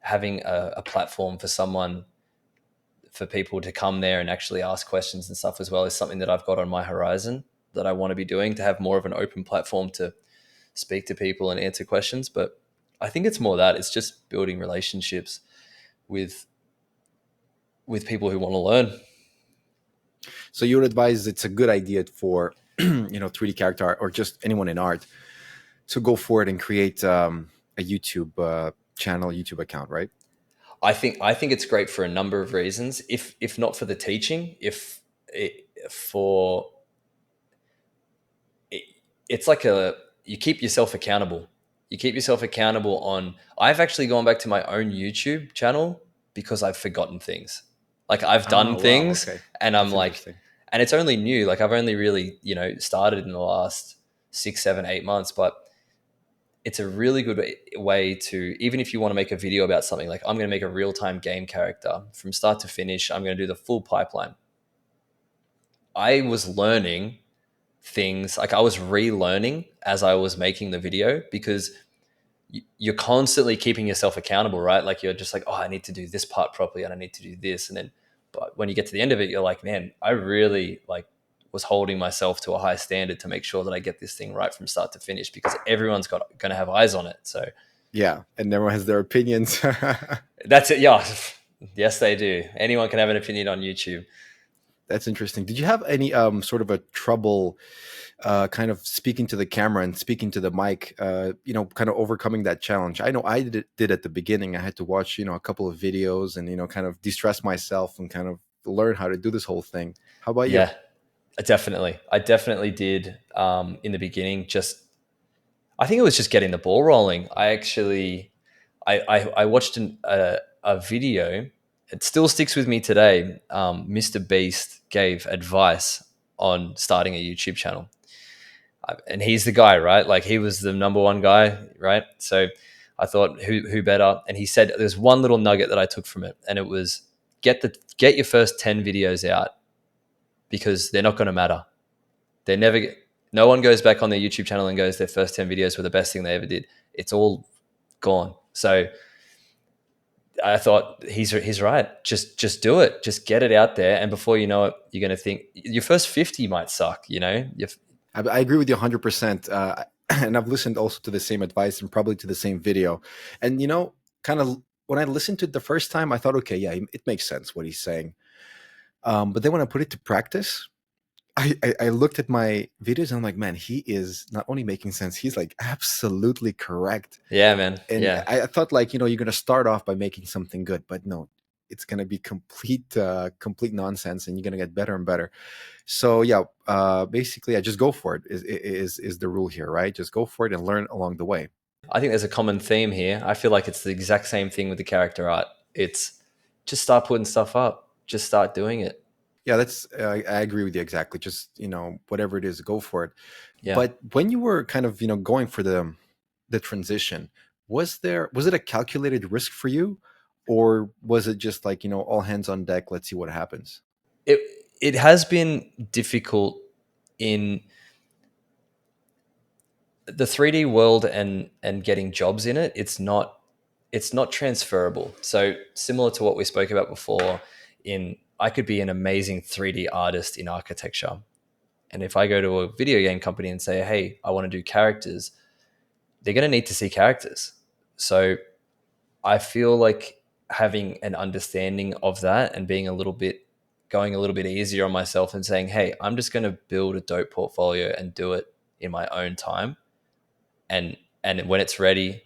having a platform for people to come there and actually ask questions and stuff as well, is something that I've got on my horizon that I want to be doing, to have more of an open platform to speak to people and answer questions. But I think it's more that it's just building relationships with people who want to learn. So you would advise it's a good idea for 3D character art, or just anyone in art, to go for it and create a YouTube channel, YouTube account, right? I think it's great for a number of reasons. If not for the teaching, it's like you keep yourself accountable. You keep yourself accountable on. I've actually gone back to my own YouTube channel because I've forgotten things. Like, I've done things, okay. And I'm like, and it's only new. Like, I've only really, started in the last 6, 7, 8 months, but it's a really good way to, even if you want to make a video about something, like, I'm going to make a real-time game character from start to finish. I'm going to do the full pipeline. I was learning things, like I was relearning as I was making the video, because you're constantly keeping yourself accountable, right? Like, you're just like, oh, I need to do this part properly, and I need to do this. And then, but when you get to the end of it, you're like, man, I really was holding myself to a high standard to make sure that I get this thing right from start to finish, because everyone's going to have eyes on it. So yeah, and everyone has their opinions. That's it. Yeah. Yes, they do. Anyone can have an opinion on YouTube. That's interesting. Did you have any sort of a trouble kind of speaking to the camera and speaking to the mic, kind of overcoming that challenge? I know I did at the beginning. I had to watch, a couple of videos and, kind of de-stress myself and kind of learn how to do this whole thing. How about you? Yeah, I definitely did in the beginning. I think it was just getting the ball rolling. I watched a video. It still sticks with me today. Mr. Beast gave advice on starting a YouTube channel. And he's the guy, right? Like he was the number one guy, right? So I thought, who better? And he said, there's one little nugget that I took from it, and it was get your first 10 videos out, because they're not going to matter. They're never. No one goes back on their YouTube channel and goes, their first 10 videos were the best thing they ever did. It's all gone. So I thought he's right. Just do it. Just get it out there, and before you know it, you're going to think your first 50 might suck. I agree with you 100%. And I've listened also to the same advice and probably to the same video. And, kind of when I listened to it the first time, I thought, okay, yeah, it makes sense what he's saying. But then when I put it to practice, I looked at my videos and I'm like, man, he is not only making sense, he's like absolutely correct. Yeah, man. And Yeah. I thought like, you're going to start off by making something good, but no, it's going to be complete nonsense, and you're going to get better and better. So yeah, basically, I just go for it is the rule here, right? Just go for it and learn along the way. I think there's a common theme here. I feel like it's the exact same thing with the character art. It's just start putting stuff up. Just start doing it. Yeah, that's I agree with you exactly. Just whatever it is, go for it. Yeah. But when you were kind of going for the transition, was it a calculated risk for you, or was it just like all hands on deck? Let's see what happens. It has been difficult in the 3D world and getting jobs in it. It's not transferable. So similar to what we spoke about before, I could be an amazing 3D artist in architecture, and if I go to a video game company and say, hey, I want to do characters, they're going to need to see characters. So I feel like having an understanding of that and going a little bit easier on myself and saying, hey, I'm just going to build a dope portfolio and do it in my own time. And when it's ready,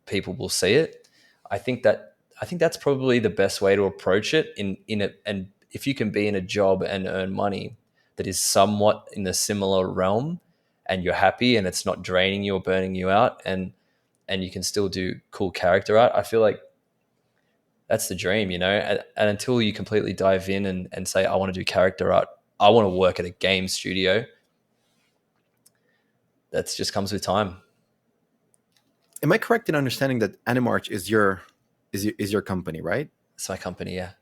people will see it. I think that's probably the best way to approach it in it. And if you can be in a job and earn money that is somewhat in the similar realm, and you're happy and it's not draining you or burning you out, and you can still do cool character art, I feel like that's the dream, and until you completely dive in and say, I want to do character art, I want to work at a game studio, that just comes with time. Am I correct in understanding that Animarch is your company, right? It's my company, yeah.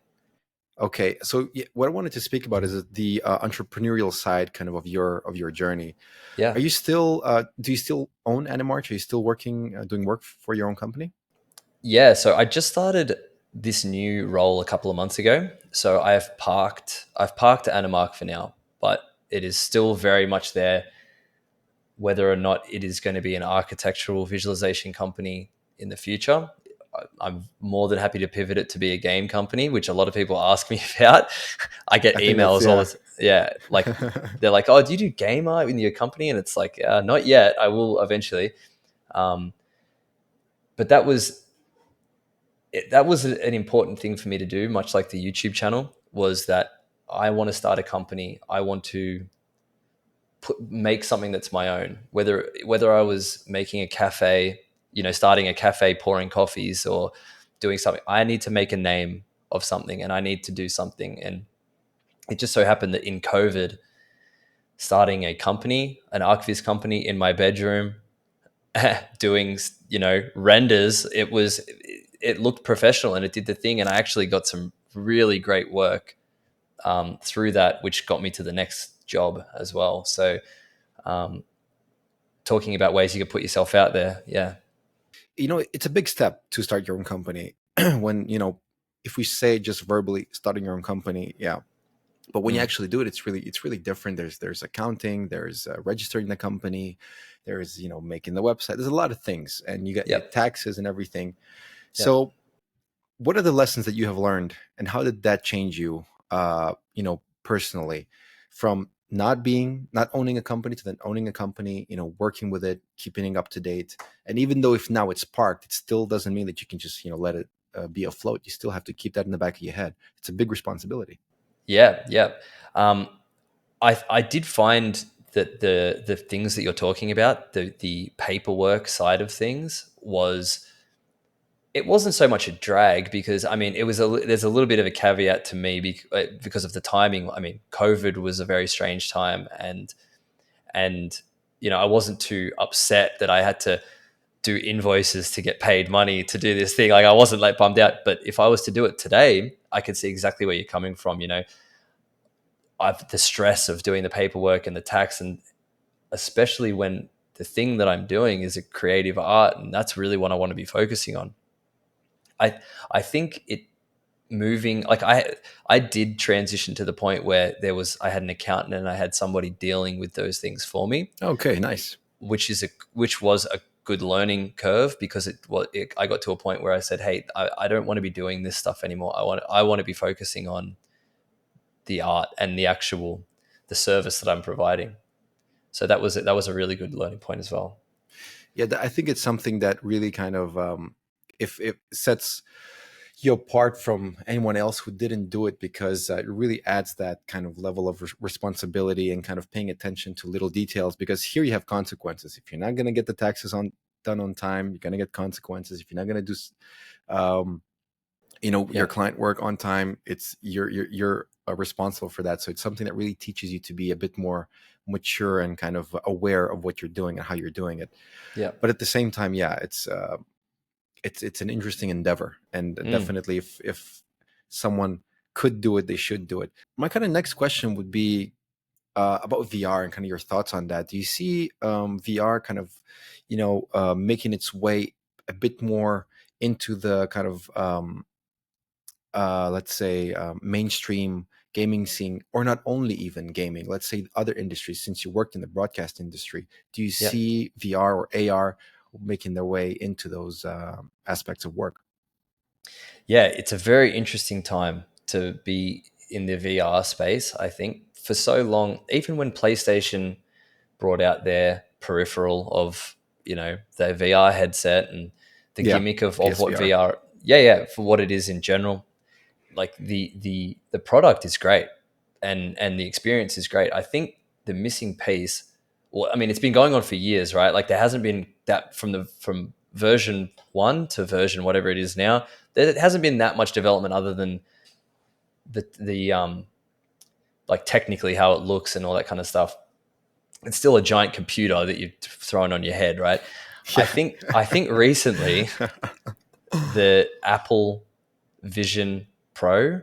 Okay, so what I wanted to speak about is the entrepreneurial side, kind of your journey. Yeah. Are you still? Do you still own Animarch? Are you still working, doing work for your own company? Yeah. So I just started this new role a couple of months ago. So I've parked Animarch for now, but it is still very much there. Whether or not it is going to be an architectural visualization company in the future, I'm more than happy to pivot it to be a game company, which a lot of people ask me about. I get emails all this. Yeah. Like they're like, oh, do you do game art in your company? And it's like, not yet. I will eventually. But that was an important thing for me to do, much like the YouTube channel, was that I want to start a company. I want to make something that's my own, whether I was making a cafe, starting a cafe, pouring coffees, or doing something. I need to make a name of something, and I need to do something. And it just so happened that in COVID, starting a company, an ArcViz company in my bedroom, doing, renders, it looked professional and it did the thing. And I actually got some really great work through that, which got me to the next job as well. So talking about ways you could put yourself out there. Yeah. It's a big step to start your own company. When, if we say just verbally starting your own company, yeah. But when you actually do it, it's really different. There's accounting, there's registering the company, there's, making the website. There's a lot of things, and you get taxes and everything. Yep. So what are the lessons that you have learned, and how did that change you, personally, from not owning a company to then owning a company, working with it, keeping it up to date. And even though if now it's parked, it still doesn't mean that you can just, let it be afloat. You still have to keep that in the back of your head. It's a big responsibility. Yeah, yeah. I did find that the things that you're talking about, the paperwork side of things, it wasn't so much a drag, because I mean there's a little bit of a caveat to me because of the timing. I mean, COVID was a very strange time, and I wasn't too upset that I had to do invoices to get paid money to do this thing. Like, I wasn't like bummed out. But if I was to do it today, I could see exactly where you're coming from. I've the stress of doing the paperwork and the tax, and especially when the thing that I'm doing is a creative art, and that's really what I want to be focusing on. I think it moving, like, I did transition to the point where I had an accountant and I had somebody dealing with those things for me. Okay, nice. Which was a good learning curve, because I got to a point where I said, hey, I don't want to be doing this stuff anymore. I want to be focusing on the art and the service that I'm providing. So that was a really good learning point as well. Yeah, I think it's something that really kind of, if it sets you apart from anyone else who didn't do it, because it really adds that kind of level of responsibility and kind of paying attention to little details. Because here you have consequences. If you're not going to get the taxes done on time, you're going to get consequences. If you're not going to do, your client work on time, it's you're responsible for that. So it's something that really teaches you to be a bit more mature and kind of aware of what you're doing and how you're doing it. Yeah. But at the same time, yeah, it's an interesting endeavor, and definitely if someone could do it, they should do it. My kind of next question would be about VR and kind of your thoughts on that. Do you see VR kind of, making its way a bit more into the kind of, let's say, mainstream gaming scene, or not only even gaming, let's say other industries, since you worked in the broadcast industry? Do you see VR or AR making their way into those aspects of work? Yeah, it's a very interesting time to be in the VR space. I think for so long, even when PlayStation brought out their peripheral of, their VR headset and the gimmick of what VR, for what it is in general, like the product is great, and the experience is great. I think the missing piece, well, I mean, it's been going on for years, right? Like, there hasn't been that from version 1 to version whatever it is now. There hasn't been that much development, other than the like technically how it looks and all that kind of stuff. It's still a giant computer that you've thrown on your head, right? Yeah. I think recently the Apple Vision Pro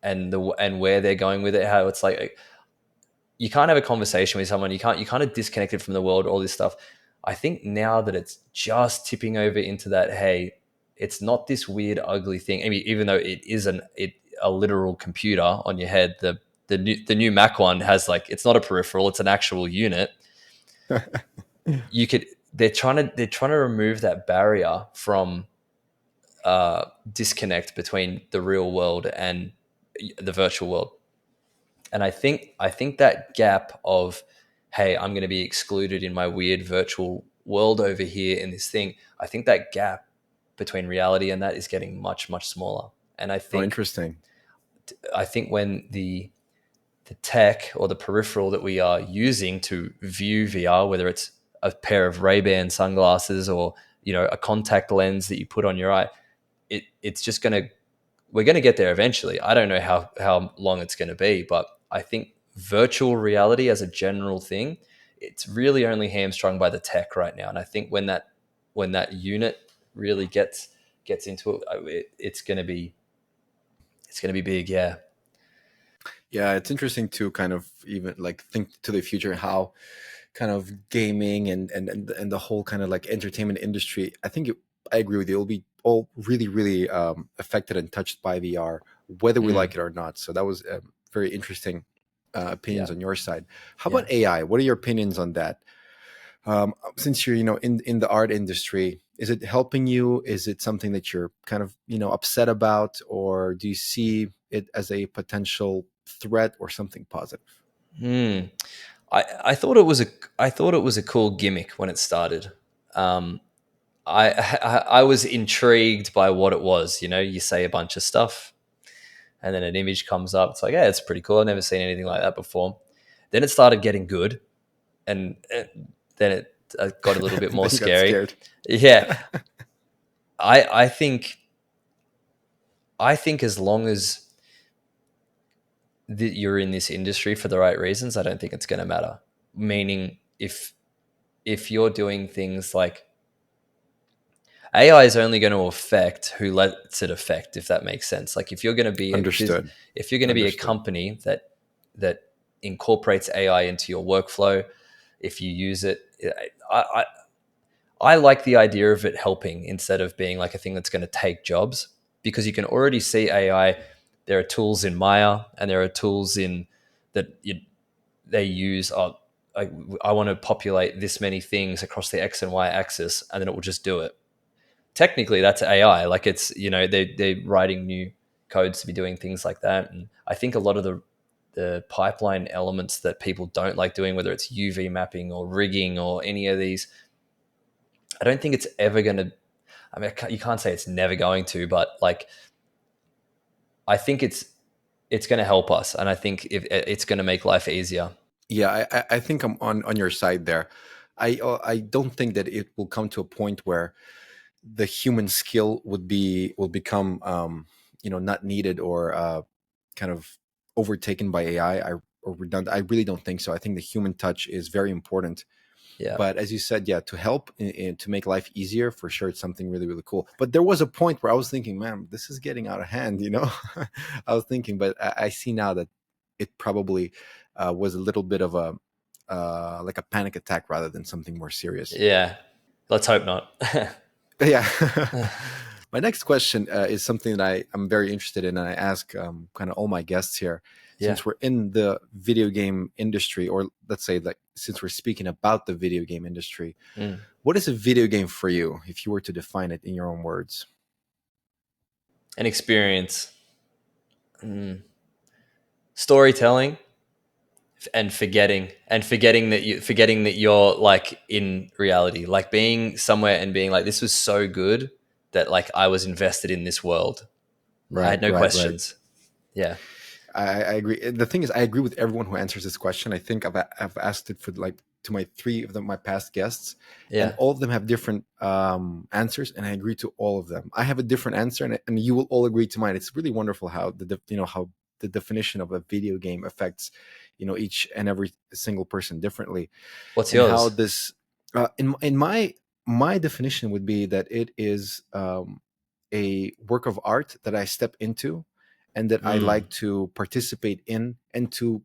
and where they're going with it, how it's like you can't have a conversation with someone, you kind of disconnected from the world, all this stuff. I think now that it's just tipping over into that, hey, it's not this weird, ugly thing. I mean, even though it is a literal computer on your head, the new Mac one has, like, it's not a peripheral, it's an actual unit. They're trying to remove that barrier from disconnect between the real world and the virtual world. And I think that gap of, hey, I'm going to be excluded in my weird virtual world over here in this thing, I think that gap between reality and that is getting much, much smaller. And I think, interesting. I think when the tech or the peripheral that we are using to view VR, whether it's a pair of Ray-Ban sunglasses or, a contact lens that you put on your eye, it's just we're going to get there eventually. I don't know how long it's going to be, but I think virtual reality as a general thing, it's really only hamstrung by the tech right now. And I think when that unit really gets into it, it's going to be big. Yeah. Yeah, it's interesting to kind of even like think to the future, how kind of gaming and the whole kind of like entertainment industry. I agree with you. It'll be all really, really affected and touched by VR, whether we like it or not. So that was very interesting opinions on your side. How about AI? What are your opinions on that? Since you're, in the art industry, is it helping you? Is it something that you're kind of, upset about, or do you see it as a potential threat or something positive? I thought it was a cool gimmick when it started. I was intrigued by what it was. You say a bunch of stuff, and then an image comes up. It's like, yeah, it's pretty cool. I've never seen anything like that before. Then it started getting good, and then it got a little bit more Then you got scary. scared. Yeah, I think as long as you're in this industry for the right reasons, I don't think it's going to matter. Meaning, if you're doing things like AI is only going to affect who lets it affect, if that makes sense. Like if you're going to be Understood. if you're going to be a company that incorporates AI into your workflow, if you use it, I like the idea of it helping instead of being like a thing that's going to take jobs, because you can already see AI. There are tools in Maya and there are tools in that they use. I want to populate this many things across the X and Y axis, and then it will just do it. Technically, that's AI. Like it's, they're writing new codes to be doing things like that. And I think a lot of the pipeline elements that people don't like doing, whether it's UV mapping or rigging or any of these, I don't think it's ever going to, I mean, you can't say it's never going to, but like, I think it's going to help us. And I think if it's going to make life easier. Yeah, I think I'm on your side there. I don't think that it will come to a point where the human skill will become not needed or kind of overtaken by AI or redundant. I really don't think so. I think the human touch is very important. Yeah. But as you said, yeah, to help to make life easier, for sure, it's something really, really cool. But there was a point where I was thinking, man, this is getting out of hand, I was thinking, but I see now that it probably was a little bit of a like a panic attack rather than something more serious. Yeah. Let's hope not. Yeah. My next question is something that I'm very interested in, and I ask kind of all my guests here. Yeah. Since we're in the video game industry, or let's say like since we're speaking about the video game industry, what is a video game for you if you were to define it in your own words? An experience. Storytelling. And forgetting that you're like in reality, like being somewhere and being like, this was so good that like I was invested in this world. Right, I had no right. questions. Yeah. I agree. The thing is, I agree with everyone who answers this question. I think I've asked it for like to my three of my past guests, and all of them have different answers, and I agree to all of them. I have a different answer, and you will all agree to mine. It's really wonderful how how the definition of a video game affects each and every single person differently. What's and yours? How this in my definition would be that it is a work of art that I step into and that I like to participate in and to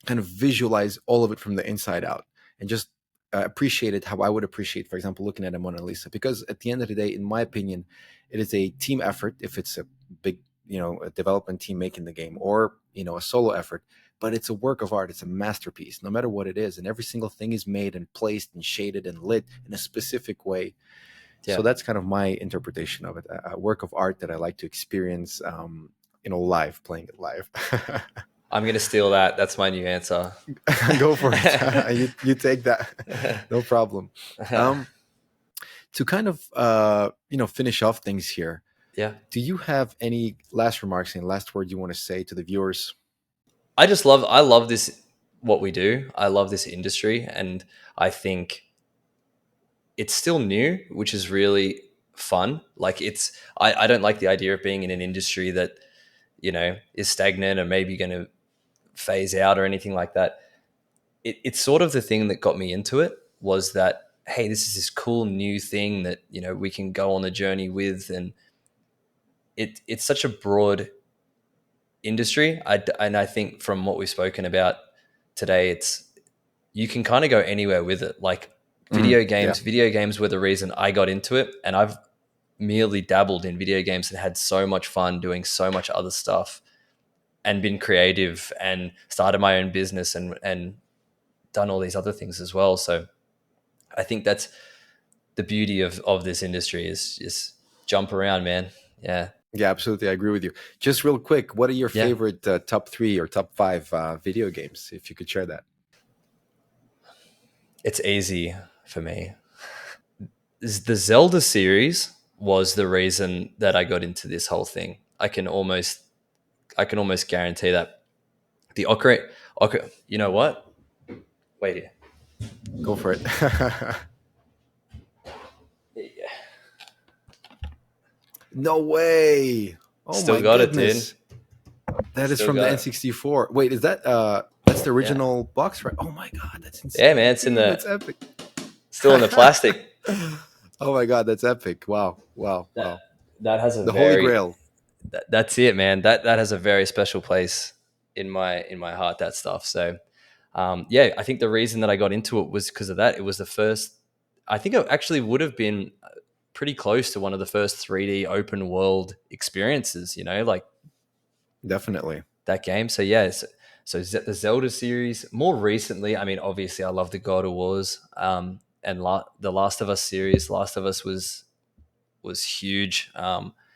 kind of visualize all of it from the inside out and just appreciate it how I would appreciate, for example, looking at a Mona Lisa. Because at the end of the day, in my opinion, it is a team effort if it's a big, a development team making the game, or, a solo effort. But it's a work of art. It's a masterpiece, no matter what it is. And every single thing is made and placed and shaded and lit in a specific way. Yeah. So that's kind of my interpretation of it. A work of art that I like to experience live, playing it live. I'm going to steal that. That's my new answer. Go for it. You take that. No problem. To kind of, finish off things here. Yeah. Do you have any last remarks and last word you want to say to the viewers? I love this, what we do. I love this industry. And I think it's still new, which is really fun. Like I don't like the idea of being in an industry that, is stagnant or maybe going to phase out or anything like that. It's sort of the thing that got me into it, was that, hey, this is this cool new thing that, we can go on the journey with. And it's such a broad industry. And I think from what we've spoken about today, you can kind of go anywhere with it. Like video games were the reason I got into it. And I've merely dabbled in video games and had so much fun doing so much other stuff and been creative and started my own business and done all these other things as well. So I think that's the beauty of this industry, is just jump around, man. Yeah. Yeah, absolutely. I agree with you. Just real quick, what are your Yeah, favorite top 3 or top 5 video games, if you could share that? it's easy for me. The Zelda series was the reason that I got into this whole thing. I can almost guarantee that the you know what? Wait here. Go for it. Yeah. No way. Oh Still my got it, dude. goodness. That is Still from the got it. N64. Wait, is that that's the Yeah. original box, right? Oh my god, that's Yeah, man. insane, It's in dude. That's the epic. still in the plastic. Oh my god, that's epic. Wow. Wow. That Wow. that has a The Holy very Grail. that's it, man. That has a very special place in my heart. That stuff. So, yeah, I think the reason that I got into it was because of that. It was the first. I think it actually would have been pretty close to one of the first 3D open world experiences. You know, like Definitely. that game. So yeah, the Zelda series. More recently, I mean, obviously, I love the God of Wars. And the Last of Us series. Last of Us was huge.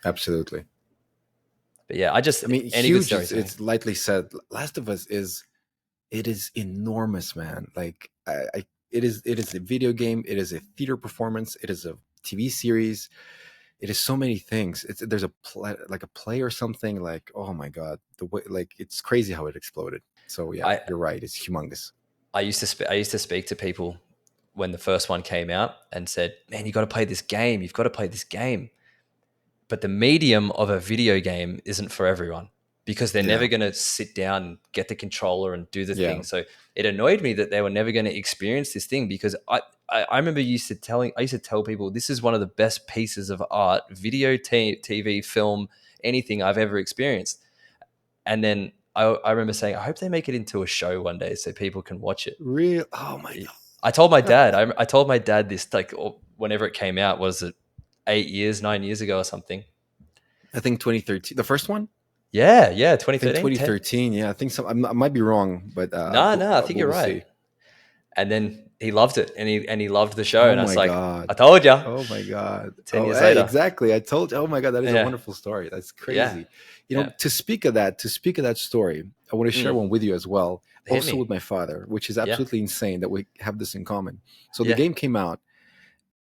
Absolutely. But yeah, I just I mean, any good huge. storytelling. It's lightly said. Last of Us is it is enormous, man. Like it is a video game. It is a theater performance. It is a TV series. It is so many things. There's a play, like a play or something. Like, oh my god, the way, like, it's crazy how it exploded. So yeah, I you're right. It's humongous. I used to speak to people when the first one came out and said, "Man, you got to play this game. You've got to play this game." But the medium of a video game isn't for everyone because they're never Yeah, going to sit down and get the controller and do the yeah. thing. So it annoyed me that they were never going to experience this thing because I remember I used to tell people this is one of the best pieces of art, TV, film, anything I've ever experienced. And then I remember saying, I hope they make it into a show one day so people can watch it. Real. Oh my I told my god. dad. I told my dad this like whenever it came out. Was it 8 years, 9 years ago or something? I think 2013. The first one. Yeah, yeah, I think 2013, 10. 2013. Yeah, I think so. I might be wrong, but No, no, I think you're we'll right. see. And then he loved it, and he loved the show, Oh and I was my like, god. I told you. Oh my god. 10 Oh, years hey, later. exactly. I told you. Oh my god, that is a Yeah, wonderful story. That's yeah, crazy. You know, yeah. to speak of that story, I want to share Mm, one with you as well. hit Also me. with my father, which is Yeah, absolutely insane that we have this in common. So the yeah, game came out.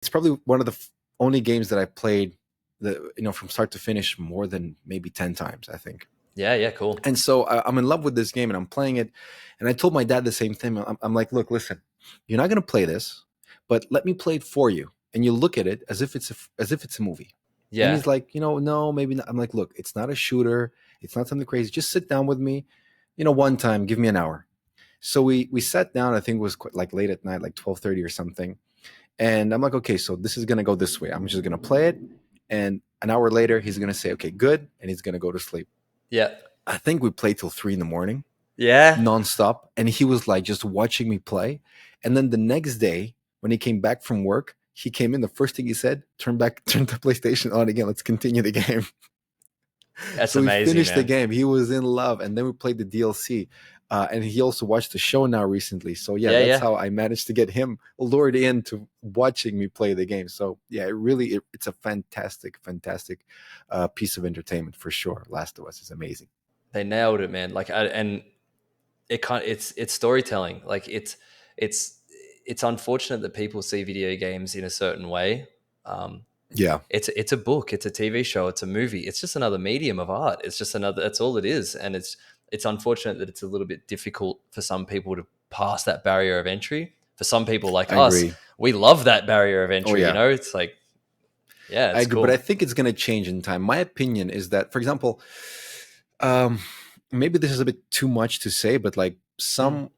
It's probably one of the only games that I played from start to finish more than maybe 10 times, I think. yeah, yeah. Cool. And so I'm in love with this game and I'm playing it. And I told my dad the same thing. I'm like, look, listen, you're not going to play this, but let me play it for you. And you look at it as if it's a movie. And Yeah, he's like, no, maybe not. I'm like, look, it's not a shooter. It's not something crazy. Just sit down with me, one time, give me an hour. So we sat down. I think it was quite, like late at night, like 12:30 or something. And I'm like, okay, so this is going to go this way. I'm just going to play it. And an hour later, he's going to say, okay, good. And he's going to go to sleep. yeah, I think we played till 3 in the morning, yeah. nonstop. And he was like just watching me play. And then the next day, when he came back from work, he came in. The first thing he said, turn the PlayStation on again. Let's continue the game. That's So we amazing, finished the man. game. He was in love. And then we played the DLC. And he also watched the show now recently. So yeah, Yeah, that's yeah. how I managed to get him lured into watching me play the game. So yeah, it's a fantastic, fantastic piece of entertainment for sure. Last of Us is amazing. They nailed it, man. And it's storytelling. Like it's it's unfortunate that people see video games in a certain way. Um, Yeah, it's a book, it's a TV show, it's a movie. It's just another medium of art. It's just another. That's all it is, and it's unfortunate that it's a little bit difficult for some people to pass that barrier of entry. For some people like I us, agree. we love that barrier of Oh entry. You yeah, know, it's like, yeah, I it's agree. But I cool. think it's going to change in time. My opinion is that, for example, um, maybe this is a bit too much to say, but like Mm, some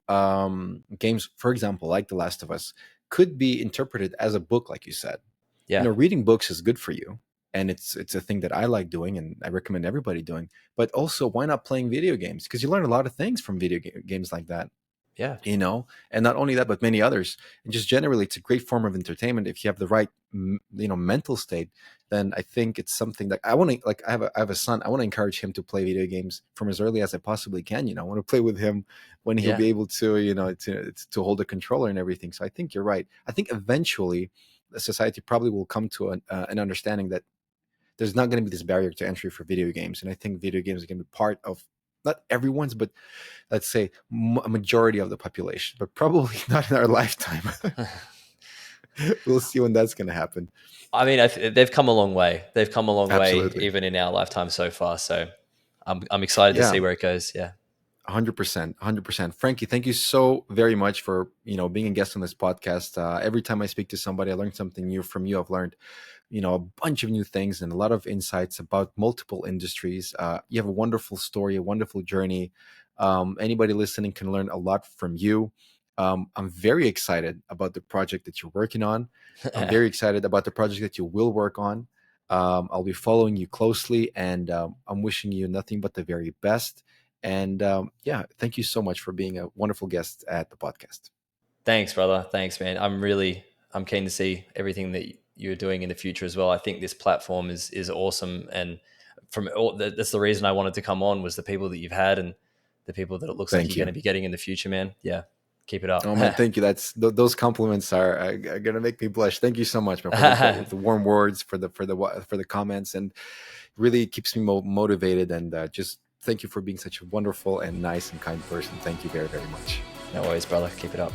games, for example, like The Last of Us, could be interpreted as a book, like you said. yeah, Reading books is good for you, and it's a thing that I like doing, and I recommend everybody doing. But also, why not playing video games? Because you learn a lot of things from games like that. yeah, And not only that, but many others. And just generally, it's a great form of entertainment. If you have the right mental state, then I think it's something that I want to, like, I have a son. I want to encourage him to play video games from as early as I possibly can. I want to play with him when he'll yeah. be able to, to hold a controller and everything. So I think you're right. I think eventually the society probably will come to an understanding that there's not going to be this barrier to entry for video games. And I think video games are going to be part of not everyone's, but let's say a majority of the population, but probably not in our lifetime. We'll see when that's going to happen. I mean, they've come a long way. They've come a long Absolutely. way, even in our lifetime so far. So I'm excited to see where it goes. Yeah. 100%. 100%. Frankie, thank you so very much for, being a guest on this podcast. Every time I speak to somebody, I learn something new from you. I've learned, a bunch of new things and a lot of insights about multiple industries. You have a wonderful story, a wonderful journey. Anybody listening can learn a lot from you. I'm very excited about the project that you're working on. I'm very excited about the project that you will work on. I'll be following you closely, and I'm wishing you nothing but the very best. And thank you so much for being a wonderful guest at the podcast. Thanks, brother. Thanks, man. I'm keen to see everything that you're doing in the future as well. I think this platform is awesome. And that's the reason I wanted to come on, was the people that you've had and the people that it looks like you're going to be getting in the future, man. Yeah. Keep it up. Oh man, thank you. Those compliments are gonna make me blush. Thank you so much, man, for the warm words, for the comments, and really keeps me motivated. And just thank you for being such a wonderful and nice and kind person. Thank you very, very much. No worries, brother. Keep it up.